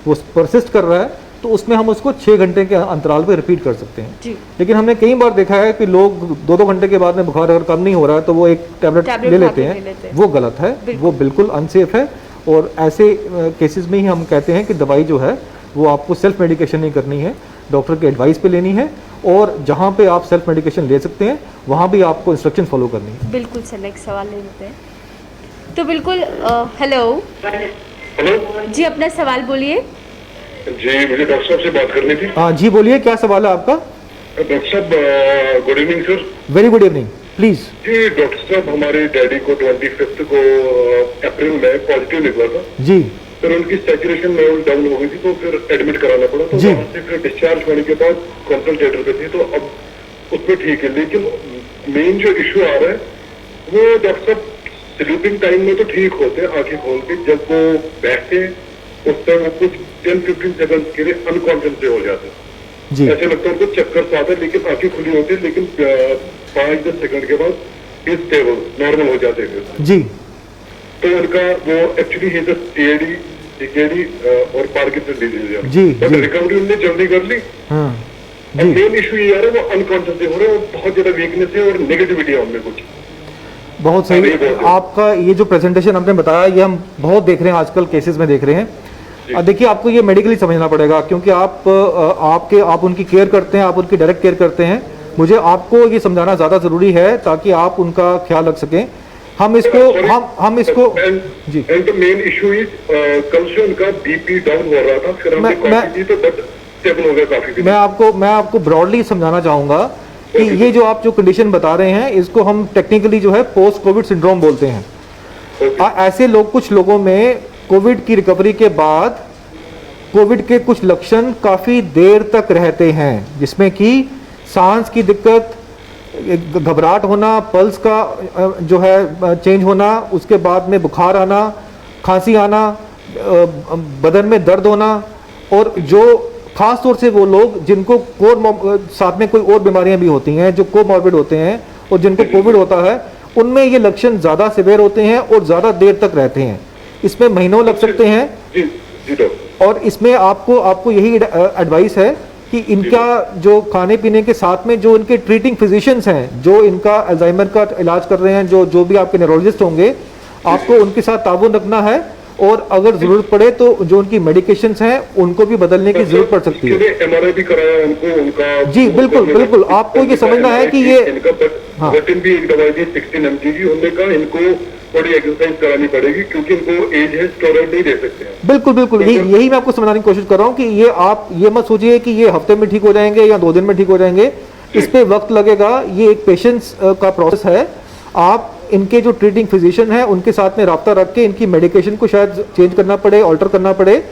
वो परसिस्ट कर रहा है, तो उसमें हम उसको 6 घंटे के अंतराल पे रिपीट कर सकते हैं। जी। लेकिन हमने कई बार देखा है कि लोग 2-2 घंटे के बाद में बुखार अगर कम नहीं हो रहा है तो वो एक टैबलेट ले लेते हैं, वो गलत है, वो बिल्कुल अनसेफ है। और ऐसे केसेस में ही हम कहते हैं कि दवाई जो है वो आपको सेल्फ मेडिकेशन नहीं करनी है, डॉक्टर के एडवाइस पे लेनी है, और जहाँ पे आप सेल्फ मेडिकेशन ले सकते हैं वहाँ भी आपको इंस्ट्रक्शन फॉलो करनी है। बिल्कुल सर, नेक्स्ट सवाल ले लेते हैं। तो बिल्कुल हेलो हेलो जी, अपना सवाल बोलिए। जी, मुझे डॉक्टर साहब से बात करनी थी। हाँ जी, बोलिए, क्या सवाल है आपका? डॉक्टर साहब good evening sir. Very good evening, please. जी डॉक्टर साहब, हमारे डैडी को 25 को अप्रैल में पॉजिटिव निकला था। जी। फिर उनकी सैचुरेशन लेवल डाउन हो गई थी तो फिर एडमिट कराना पड़ा। तो जी। वहाँ से फिर डिस्चार्ज होने के बाद कंसल्टेटर पे थे, तो अब उसमें ठीक है। लेकिन मेन जो इशू आ रहा है वो डॉक्टर साहब स्लीपिंग टाइम में तो ठीक होते हैं, आंखें खोल के, जब वो बैठते हैं उस टाइम वो कुछ 10-15 सेकंड के लिए अनकॉन्शियस से हो जाते हैं। जी। ऐसे लगता है उनको चक्कर आता है, लेकिन आंखें खुली होती है, लेकिन 5-10 सेकंड के बाद स्टेबल नॉर्मल हो जाते हैं। जी। तो उनका वो एक्चुअली है जो CAD और पार्किंसन डिजीज है। जी, बट जी। रिकवरी उनने जल्दी कर ली। हाँ और जी। मेन इशू ये आ रहा है वो अनकॉन्शियस हो रहे हैं, और बहुत ज्यादा वीकनेस है और नेगेटिविटी है उनमें कुछ। बहुत सही। आपका ये जो प्रेजेंटेशन आपने बताया ये हम बहुत देख रहे हैं आजकल, केसेस में देख रहे हैं। देखिए, आपको ये मेडिकली समझना पड़ेगा, क्योंकि आप उनकी केयर करते हैं, आप उनकी डायरेक्ट केयर करते हैं। मुझे आपको ये समझाना ज़्यादा ज़रूरी है ताकि आप उनका ख्याल रख सकें। हम इसको जी। And the main issue is कल से उनका BP डाउन हो रहा था, फिर हमने कॉफी दी तो बट स्टेबल हो गया काफी। मैं आपको ब्रॉडली समझाना चाहूँगा कि ये जो आप जो कंडीशन बता रहे हैं इसको हम टेक्निकली जो है पोस्ट कोविड सिंड्रोम बोलते हैं। ऐसे लोग, कुछ लोगों में कोविड की रिकवरी के बाद कोविड के कुछ लक्षण काफ़ी देर तक रहते हैं, जिसमें कि सांस की दिक्कत, घबराहट होना, पल्स का जो है चेंज होना, उसके बाद में बुखार आना, खांसी आना, बदन में दर्द होना, और जो खास तौर से वो लोग जिनको साथ में कोई और बीमारियां भी होती हैं, जो कोमॉर्बिड होते हैं और जिनको कोविड होता है, उनमें ये लक्षण ज़्यादा सिवियर होते हैं और ज़्यादा देर तक रहते हैं। इसमें महीनों लग सकते हैं। और इसमें आपको यही एडवाइस है कि इनका जो खाने पीने के साथ में जो इनके ट्रीटिंग फिजिशियंस हैं, जो इनका अल्जाइमर का इलाज कर रहे हैं, जो भी आपके न्यूरोलॉजिस्ट होंगे, आपको उनके साथ ताबुन रखना है, और अगर जरूरत पड़े तो जो उनकी मेडिकेशंस हैं उनको भी बदलने की जरूरत पड़ सकती है। MRI भी कराया उनका। जी बिल्कुल, आपको ये समझना है कि ये हाँ। भी एक दवाई दी 16 mg, उन्होंने कहा इनको थोड़ी एक्सरसाइज करानी पड़ेगी क्योंकि इनको एज है, स्टेरॉइड नहीं दे सकते हैं। बिल्कुल, यही मैं आपको समझाने की कोशिश कर रहा हूँ कि ये आप ये मत सोचिए कि ये हफ्ते में ठीक हो जाएंगे या 2 दिन में ठीक हो जाएंगे। इस पे वक्त लगेगा, ये एक पेशेंस का प्रोसेस है। आप इनके जो ट्रीटिंग फिजिशियन है उनके साथ में रब्ता रख के इनकी मेडिकेशन को शायद चेंज करना पड़े, ऑल्टर करना पड़े,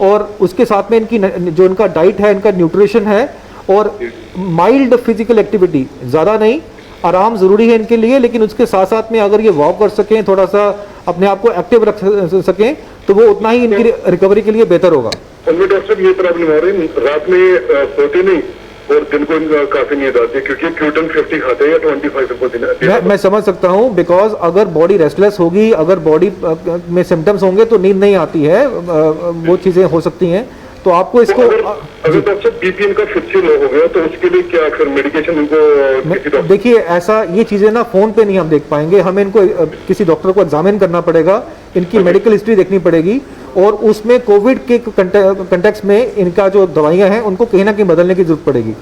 और उसके साथ में इनकी जो इनका डाइट है, इनका न्यूट्रिशन है, और माइल्ड फिजिकल एक्टिविटी, ज़्यादा नहीं, आराम ज़रूरी है इनके लिए, लेकिन उसके साथ साथ में अगर ये वॉक कर सकें, थोड़ा सा अपने आप को एक्टिव रख सकें, तो वो उतना ही इनकी रिकवरी के लिए बेहतर होगा। उनमें डॉक्टर साहब ये प्रॉब्लम हो रही है, रात में सोते नहीं और दिन को इनका काफी नींद आती है, क्योंकि क्यूटन 50 खाते हैं या 25 को दिन। मैं समझ सकता हूँ, बिकॉज अगर बॉडी रेस्टलेस होगी, अगर बॉडी में सिम्टम्स होंगे तो नींद नहीं आती है, वो चीज़ें हो सकती हैं। तो आपको इसको अगर डॉक्टर BP इनका फिर से लो हो गया तो उसके लिए क्या फिर मेडिकेशन इनको? देखिए, ऐसा ये चीज़ें ना फ़ोन पे नहीं हम देख पाएंगे, हमें इनको किसी डॉक्टर को एग्जामिन करना पड़ेगा, इनकी मेडिकल हिस्ट्री देखनी पड़ेगी, और उसमें कोविड के कंटेक्स्ट में इनका जो दवाइयाँ हैं उनको कहीं ना कहीं बदलने की जरूरत पड़ेगी।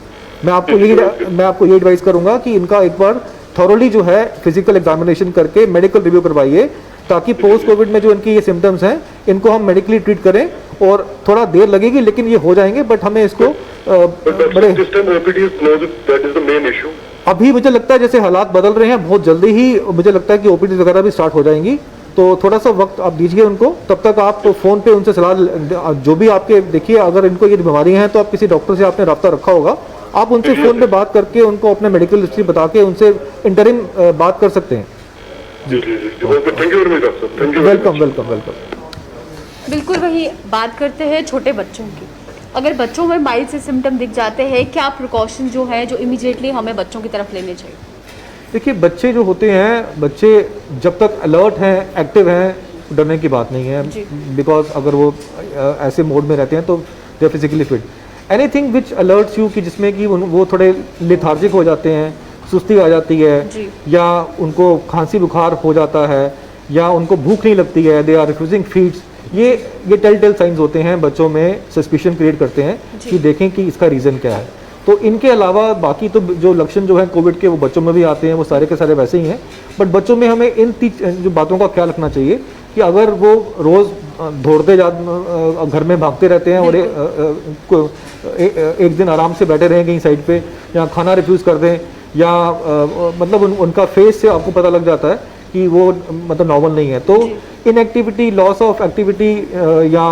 मैं आपको ये एडवाइस करूँगा कि इनका एक बार थॉरोली जो है फिजिकल एग्जामिनेशन करके मेडिकल रिव्यू करवाइए, ताकि पोस्ट कोविड में जो इनकी ये सिम्टम्स हैं इनको हम मेडिकली ट्रीट करें, और थोड़ा देर लगेगी लेकिन ये हो जाएंगे, बट हमें इसको बड़े अभी मुझे लगता है जैसे हालात बदल रहे हैं, बहुत जल्दी ही मुझे लगता है कि OPD वगैरह भी स्टार्ट हो जाएंगी, तो थोड़ा सा वक्त आप दीजिए उनको। तब तक आप फ़ोन पे उनसे सलाह जो भी आपके, देखिए अगर इनको ये बीमारी हैं तो आप किसी डॉक्टर से आपने रब्ता रखा होगा, आप उनसे फ़ोन पे बात करके उनको अपना मेडिकल हिस्ट्री बता के उनसे इंटरिम बात कर सकते हैं। जी जी जी, okay, thank you very much doctor, thank you. Welcome welcome welcome. बिल्कुल वही बात करते हैं छोटे बच्चों की। अगर बच्चों में माइल्ड से सिम्टम दिख जाते हैं, क्या प्रिकॉशन जो है जो इमीडिएटली हमें बच्चों की तरफ लेने चाहिए? देखिए बच्चे जो होते हैं, बच्चे जब तक अलर्ट हैं, एक्टिव हैं, डरने की बात नहीं है, बिकॉज अगर वो ऐसे मोड में रहते हैं तो they are physically fit. Anything which alerts you कि जिसमें कि वो थोड़े लेथार्जिक हो जाते हैं, सुस्ती आ जाती है, या उनको खांसी बुखार हो जाता है, या उनको भूख नहीं लगती है, दे आर रिफ्यूजिंग फीड्स, ये टेल साइंस होते हैं, बच्चों में सस्पिशन क्रिएट करते हैं कि देखें कि इसका रीज़न क्या है। तो इनके अलावा बाकी तो जो लक्षण जो हैं कोविड के वो बच्चों में भी आते हैं, वो सारे के सारे वैसे ही हैं, बट बच्चों में हमें इन जो बातों का ख्याल रखना चाहिए कि अगर वो रोज़ दौड़ते घर में भागते रहते हैं और एक दिन आराम से बैठे रहें कहीं साइड पे, या खाना रिफ्यूज़ कर दें, या मतलब उनका फेस से आपको पता लग जाता है कि वो मतलब नॉर्मल नहीं है, तो इनएक्टिविटी, लॉस ऑफ एक्टिविटी या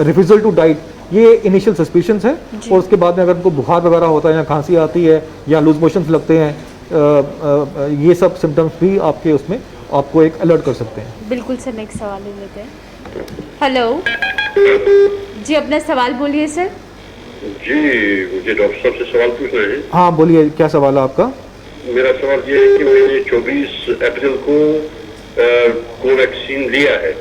रिफ्यूजल टू डाइट, ये इनिशियल सस्पिशंस है। और उसके बाद में अगर उनको बुखार वगैरह होता है या खांसी आती है या लूज मोशंस लगते हैं, ये सब सिम्टम्स भी आपके उसमें आपको एक अलर्ट कर सकते हैं। बिल्कुल सर, नेक्स्ट सवाल ले लेते हैं। हेलो जी, अपना सवाल बोलिए सर। जी, मुझे डॉक्टर साहब से सवाल पूछना है। हाँ बोलिए, क्या सवाल है आपका? मेरा सवाल ये है कि मैंने 24 अप्रैल को कोवैक्सीन लिया है,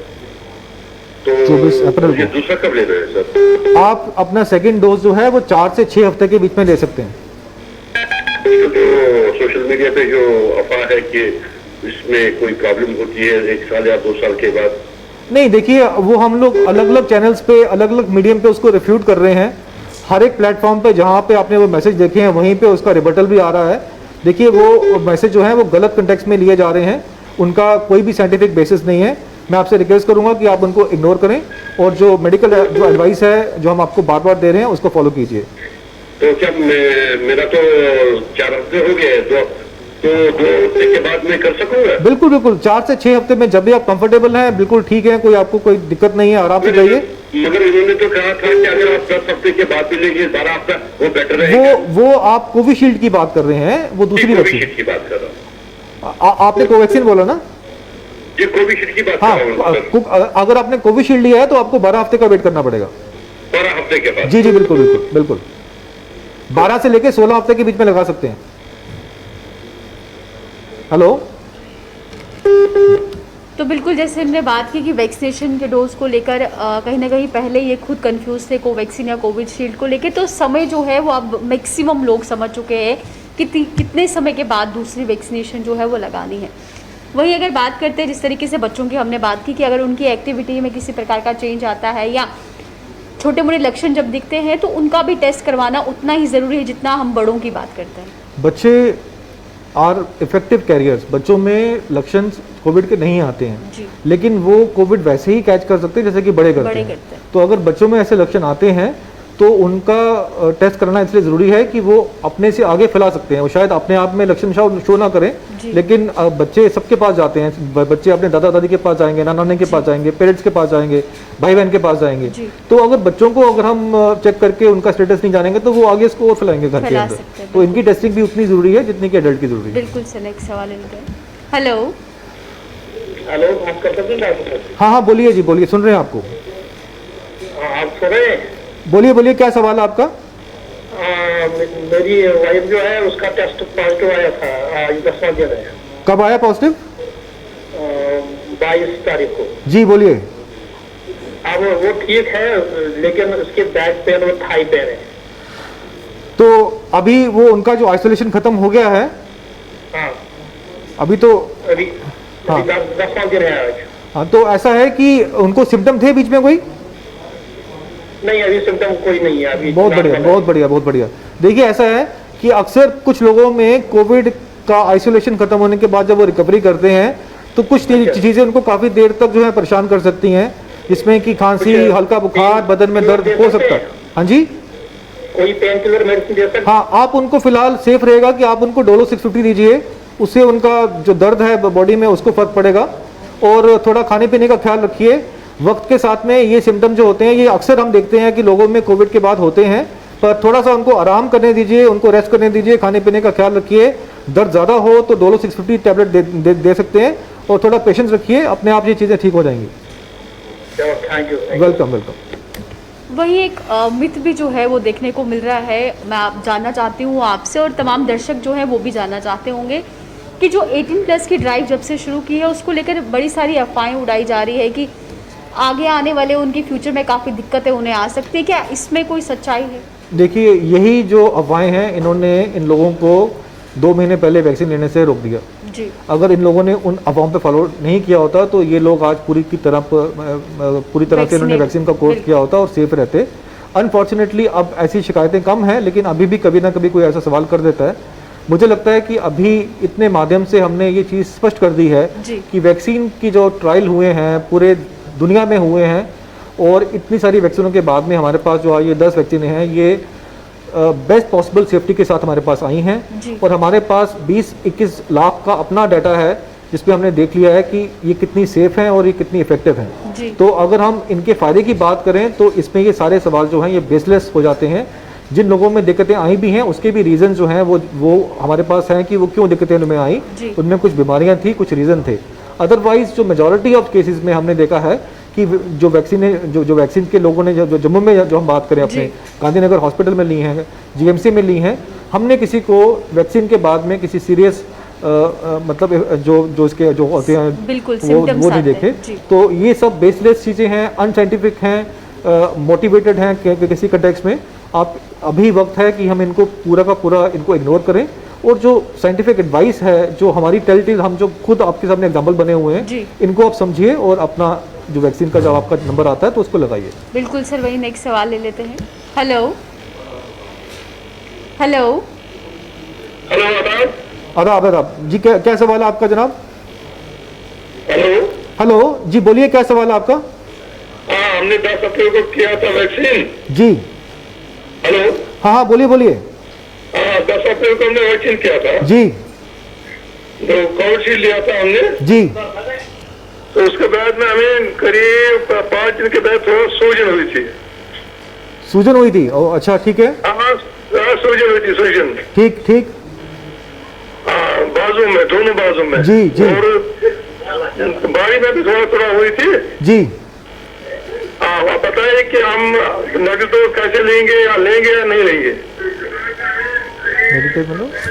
तो 24 अप्रैल मुझे को दूसरा कब लेना है सर? आप अपना सेकेंड डोज जो है वो 4 से 6 हफ्ते के बीच में ले सकते हैं। जो सोशल मीडिया पे जो अफवाह है कि इसमें कोई प्रॉब्लम होती है 1 साल या 2 साल के बाद, नहीं, देखिए वो हम लोग अलग अलग चैनल्स पे, अलग अलग मीडियम पे उसको रिफ्यूट कर रहे हैं। हर एक प्लेटफॉर्म पे जहाँ पे आपने वो मैसेज देखे हैं वहीं पे उसका रिबटल भी आ रहा है। देखिए वो मैसेज जो है वो गलत कंटेक्स्ट में लिए जा रहे हैं, उनका कोई भी साइंटिफिक बेसिस नहीं है। मैं आपसे रिक्वेस्ट करूंगा कि आप उनको इग्नोर करें और जो मेडिकल जो एडवाइस है जो हम आपको बार बार दे रहे हैं उसको फॉलो कीजिए। तो क्या मेरा तो 4 हफ्ते हो गए, तो 2 हफ्ते के बाद मैं कर सकूंगा? बिल्कुल बिल्कुल, 4 से 6 हफ्ते में जब भी आप कंफर्टेबल हैं बिल्कुल ठीक है, कोई आपको कोई दिक्कत नहीं है, आराम से जाइए। मगर इन्होंने तो कहा था कि अगर आप 10 हफ्ते के बाद भी लेंगे 12 हफ्ता वो बेटर रहेगा। वो आप कोविशील्ड की बात कर रहे हैं, वो दूसरी वैक्सीन की बात कर रहा हूँ। आपने कोवैक्सीन बोला ना? ये कोविशील्ड की बात हाँ, कर रहा हूँ। अगर आपने कोविशील्ड लिया है तो आपको 12 हफ्ते का वेट करना पड़ेगा। 12 हफ्ते के बाद? जी जी बिल्कुल बिल्कुल बिल्कुल, 12 से लेके 16 हफ्ते के बीच में लगा सकते हैं। हेलो, तो बिल्कुल जैसे हमने बात की कि वैक्सीनेशन के डोज को लेकर कहीं ना कहीं पहले ये खुद कंफ्यूज थे कोवैक्सीन या कोविशील्ड को लेकर, तो समय जो है वो अब मैक्सिमम लोग समझ चुके हैं कि कितने समय के बाद दूसरी वैक्सीनेशन जो है वो लगानी है। वहीं अगर बात करते हैं जिस तरीके से बच्चों की हमने बात की कि अगर उनकी एक्टिविटी में किसी प्रकार का चेंज आता है या छोटे मोटे लक्षण जब दिखते हैं तो उनका भी टेस्ट करवाना उतना ही ज़रूरी है जितना हम बड़ों की बात करते हैं। बच्चे आर इफेक्टिव कैरियर्स, बच्चों में लक्षण कोविड के नहीं आते हैं, लेकिन वो कोविड वैसे ही कैच कर सकते हैं जैसे कि बड़े करते हैं। तो अगर बच्चों में ऐसे लक्षण आते हैं तो उनका टेस्ट कराना इसलिए ज़रूरी है कि वो अपने से आगे फैला सकते हैं। वो शायद अपने आप में लक्षण शो ना करें, लेकिन बच्चे सबके पास जाते हैं। बच्चे अपने दादा दादी के पास जाएंगे, नाना नानी के पास जाएंगे, पेरेंट्स के पास जाएंगे, भाई बहन के पास जाएंगे। तो अगर बच्चों को अगर हम चेक करके उनका स्टेटस नहीं जानेंगे तो वो आगे इसको और फैलाएंगे घर के अंदर। तो इनकी टेस्टिंग भी उतनी ज़रूरी है जितनी कि एडल्ट की ज़रूरी है। बिल्कुल सर, नेक्स्ट सवाल इनका। हेलो हेलो, बात कर सकते हैं डॉक्टर साहब? हाँ हाँ बोलिए जी, बोलिए, सुन रहे हैं आपको। आप सुन रहे हैं? बोलिए बोलिए, क्या सवाल है आपका? मेरी वाइफ जो है उसका टेस्ट पॉजिटिव आया था, आज 10वां दिन है। कब आया पॉजिटिव? 22 तारीख को। जी बोलिए। अब वो ठीक है लेकिन उसके बैक पेन और थाई पेन है। तो अभी वो उनका जो आइसोलेशन खत्म हो गया है? हाँ, अभी तो अभी हाँ 10वां दिन है आज। हाँ, तो ऐसा है कि उनको सिम्टम थे बीच में कोई? नहीं, अभी सिम्टम कोई नहीं है अभी। बहुत बढ़िया बहुत बढ़िया बहुत बढ़िया। देखिए ऐसा है कि अक्सर कुछ लोगों में कोविड का आइसोलेशन खत्म होने के बाद जब वो रिकवरी करते हैं तो कुछ चीज़ें उनको काफ़ी देर तक जो है परेशान कर सकती हैं, जिसमें कि खांसी, हल्का बुखार, बदन में दर्द हो सकता है। हाँ जी, कोई पेन किलर मेडिसिन दे सकते? हाँ, आप उनको फिलहाल सेफ रहेगा कि आप उनको डोलो 650 दीजिए, उससे उनका जो दर्द है बॉडी में उसको फर्क पड़ेगा। और थोड़ा खाने पीने का ख्याल रखिए। वक्त के साथ में ये सिम्टम जो होते हैं ये अक्सर हम देखते हैं कि लोगों में कोविड के बाद होते हैं, पर थोड़ा सा उनको आराम करने दीजिए, उनको रेस्ट करने दीजिए, खाने पीने का ख्याल रखिए। दर्द ज़्यादा हो तो डोलो 650 टैबलेट दे सकते हैं, और थोड़ा पेशेंस रखिए, अपने आप ये चीज़ें ठीक हो जाएंगी। Thank you. Welcome welcome. वही एक मिथ भी जो है वो देखने को मिल रहा है। मैं आप जानना चाहती हूँ आपसे, और तमाम दर्शक जो हैं वो भी जानना चाहते होंगे कि जो 18+ की ड्राइव जब से शुरू की है उसको लेकर बड़ी सारी अफवाहें उड़ाई जा रही है कि आगे आने वाले उनकी फ्यूचर में काफ़ी दिक्कतें उन्हें आ सकती है। क्या इसमें कोई सच्चाई है? देखिए, यही जो अफवाहें हैं, इन्होंने इन लोगों को 2 महीने पहले वैक्सीन लेने से रोक दिया। जी। अगर इन लोगों ने उन अफवाहों पे फॉलो नहीं किया होता तो ये लोग आज पूरी तरह से इन्होंने वैक्सीन का कोर्स किया होता और सेफ रहते। अनफॉर्चुनेटली अब ऐसी शिकायतें कम हैं, लेकिन अभी भी कभी ना कभी कोई ऐसा सवाल कर देता है। मुझे लगता है कि अभी इतने माध्यम से हमने ये चीज़ स्पष्ट कर दी है कि वैक्सीन की जो ट्रायल हुए हैं पूरे दुनिया में हुए हैं, और इतनी सारी वैक्सीनों के बाद में हमारे पास जो ये 10 वैक्सीनें हैं, ये बेस्ट पॉसिबल सेफ्टी के साथ हमारे पास आई हैं, और हमारे पास 20-21 लाख का अपना डाटा है जिसपे हमने देख लिया है कि ये कितनी सेफ हैं और ये कितनी इफेक्टिव हैं। तो अगर हम इनके फ़ायदे की बात करें तो इसमें ये सारे सवाल जो हैं ये बेसलेस हो जाते हैं। जिन लोगों में दिक्कतें आई भी हैं उसके भी रीज़न जो हैं वो हमारे पास हैं कि वो क्यों दिक्कतें उनमें आई, उनमें कुछ बीमारियाँ थी, कुछ रीज़न थे। अदरवाइज जो मेजॉरिटी ऑफ केसेस में हमने देखा है कि जो वैक्सीन के लोगों ने जो जम्मू में जो हम बात करें अपने गांधीनगर हॉस्पिटल में ली हैं, जीएमसी में ली हैं, हमने किसी को वैक्सीन के बाद में किसी सीरियस मतलब जो इसके जो होते हैं वो नहीं देखे। तो ये सब बेसलेस चीज़ें हैं, अनसाइंटिफिक हैं, मोटिवेटेड हैं किसी कंटेक्स्ट में। आप अभी वक्त है कि हम इनको पूरा का पूरा इनको इग्नोर करें, और जो साइंटिफिक एडवाइस है, जो हमारी टेल हम जो खुद आपके सामने एग्जाम्पल बने हुए हैं, इनको आप समझिए और अपना जो वैक्सीन का जब आपका नंबर आता है तो उसको लगाइए। बिल्कुल सर, वही नेक्स्ट सवाल ले लेते हैं। हेलो हेलो हेलो, आदाब जी, क्या सवाल है आपका जनाब? हेलो हेलो जी, बोलिए, क्या सवाल है आपका? हाँ, हमने 10 अप्रैल को किया था वैक्सीन। जी। हेलो। हाँ, बोलिए बोलिए। 10 अप्रैल को हमने वैक्सीन किया था जी। तो कोविशील्ड लिया था हमने जी। तो उसके बाद में हमें करीब 5 दिन के बाद थोड़ा सूजन हुई थी। सूजन हुई थी? ओ अच्छा, ठीक है। हाँ, सूजन हुई थी, सूजन। ठीक ठीक। बाजू में, दोनों बाजू में। जी जी। और बारी में भी थोड़ा हुई थी। जी। आप बताइए कि हम नकद डोज कैसे लेंगे या नहीं लेंगे?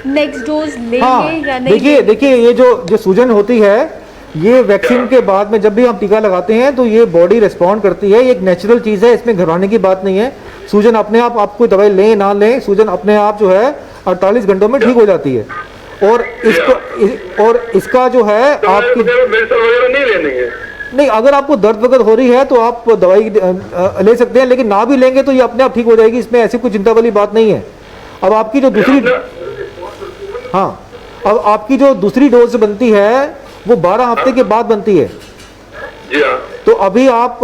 नेक्स्ट डोज लेंगे या नहीं? देखिए ये जो सूजन होती है, ये वैक्सीन के बाद में जब भी हम टीका लगाते हैं तो ये बॉडी रिस्पॉन्ड करती है, ये एक नेचुरल चीज़ है, इसमें घबराने की बात नहीं है। सूजन अपने आप कोई दवाई लें ना लें, सूजन अपने आप जो है 48 घंटों में ठीक हो जाती है। और इसका जो है आपकी मेडिसिन वगैरह नहीं लेनी है? नहीं, अगर आपको दर्द वगैरह हो रही है तो आप दवाई ले सकते हैं, लेकिन ना भी लेंगे तो ये अपने आप ठीक हो जाएगी, इसमें ऐसी कोई चिंता वाली बात नहीं है। अब आपकी जो दूसरी डोज बनती है वो 12 हफ्ते के बाद बनती है। जी हाँ। तो अभी आप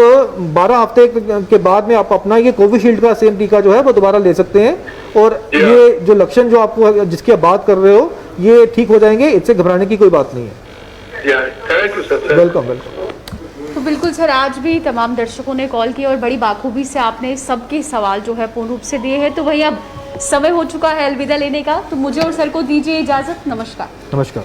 12 हफ्ते के बाद में आप अपना ये कोविशील्ड का सेम टीका जो है वो दोबारा ले सकते हैं, और ये जो लक्षण जो आपको जिसकी आप बात कर रहे हो ये ठीक हो जाएंगे, इससे घबराने की कोई बात नहीं है। Thank you sir. Welcome welcome. तो बिल्कुल सर, आज भी तमाम दर्शकों ने कॉल किया और बड़ी बाखूबी से आपने सबके सवाल जो है पूर्ण रूप से दिए हैं। तो वही अब समय हो चुका है अलविदा लेने का, तो मुझे और सर को दीजिए इजाज़त। नमस्कार। नमस्कार।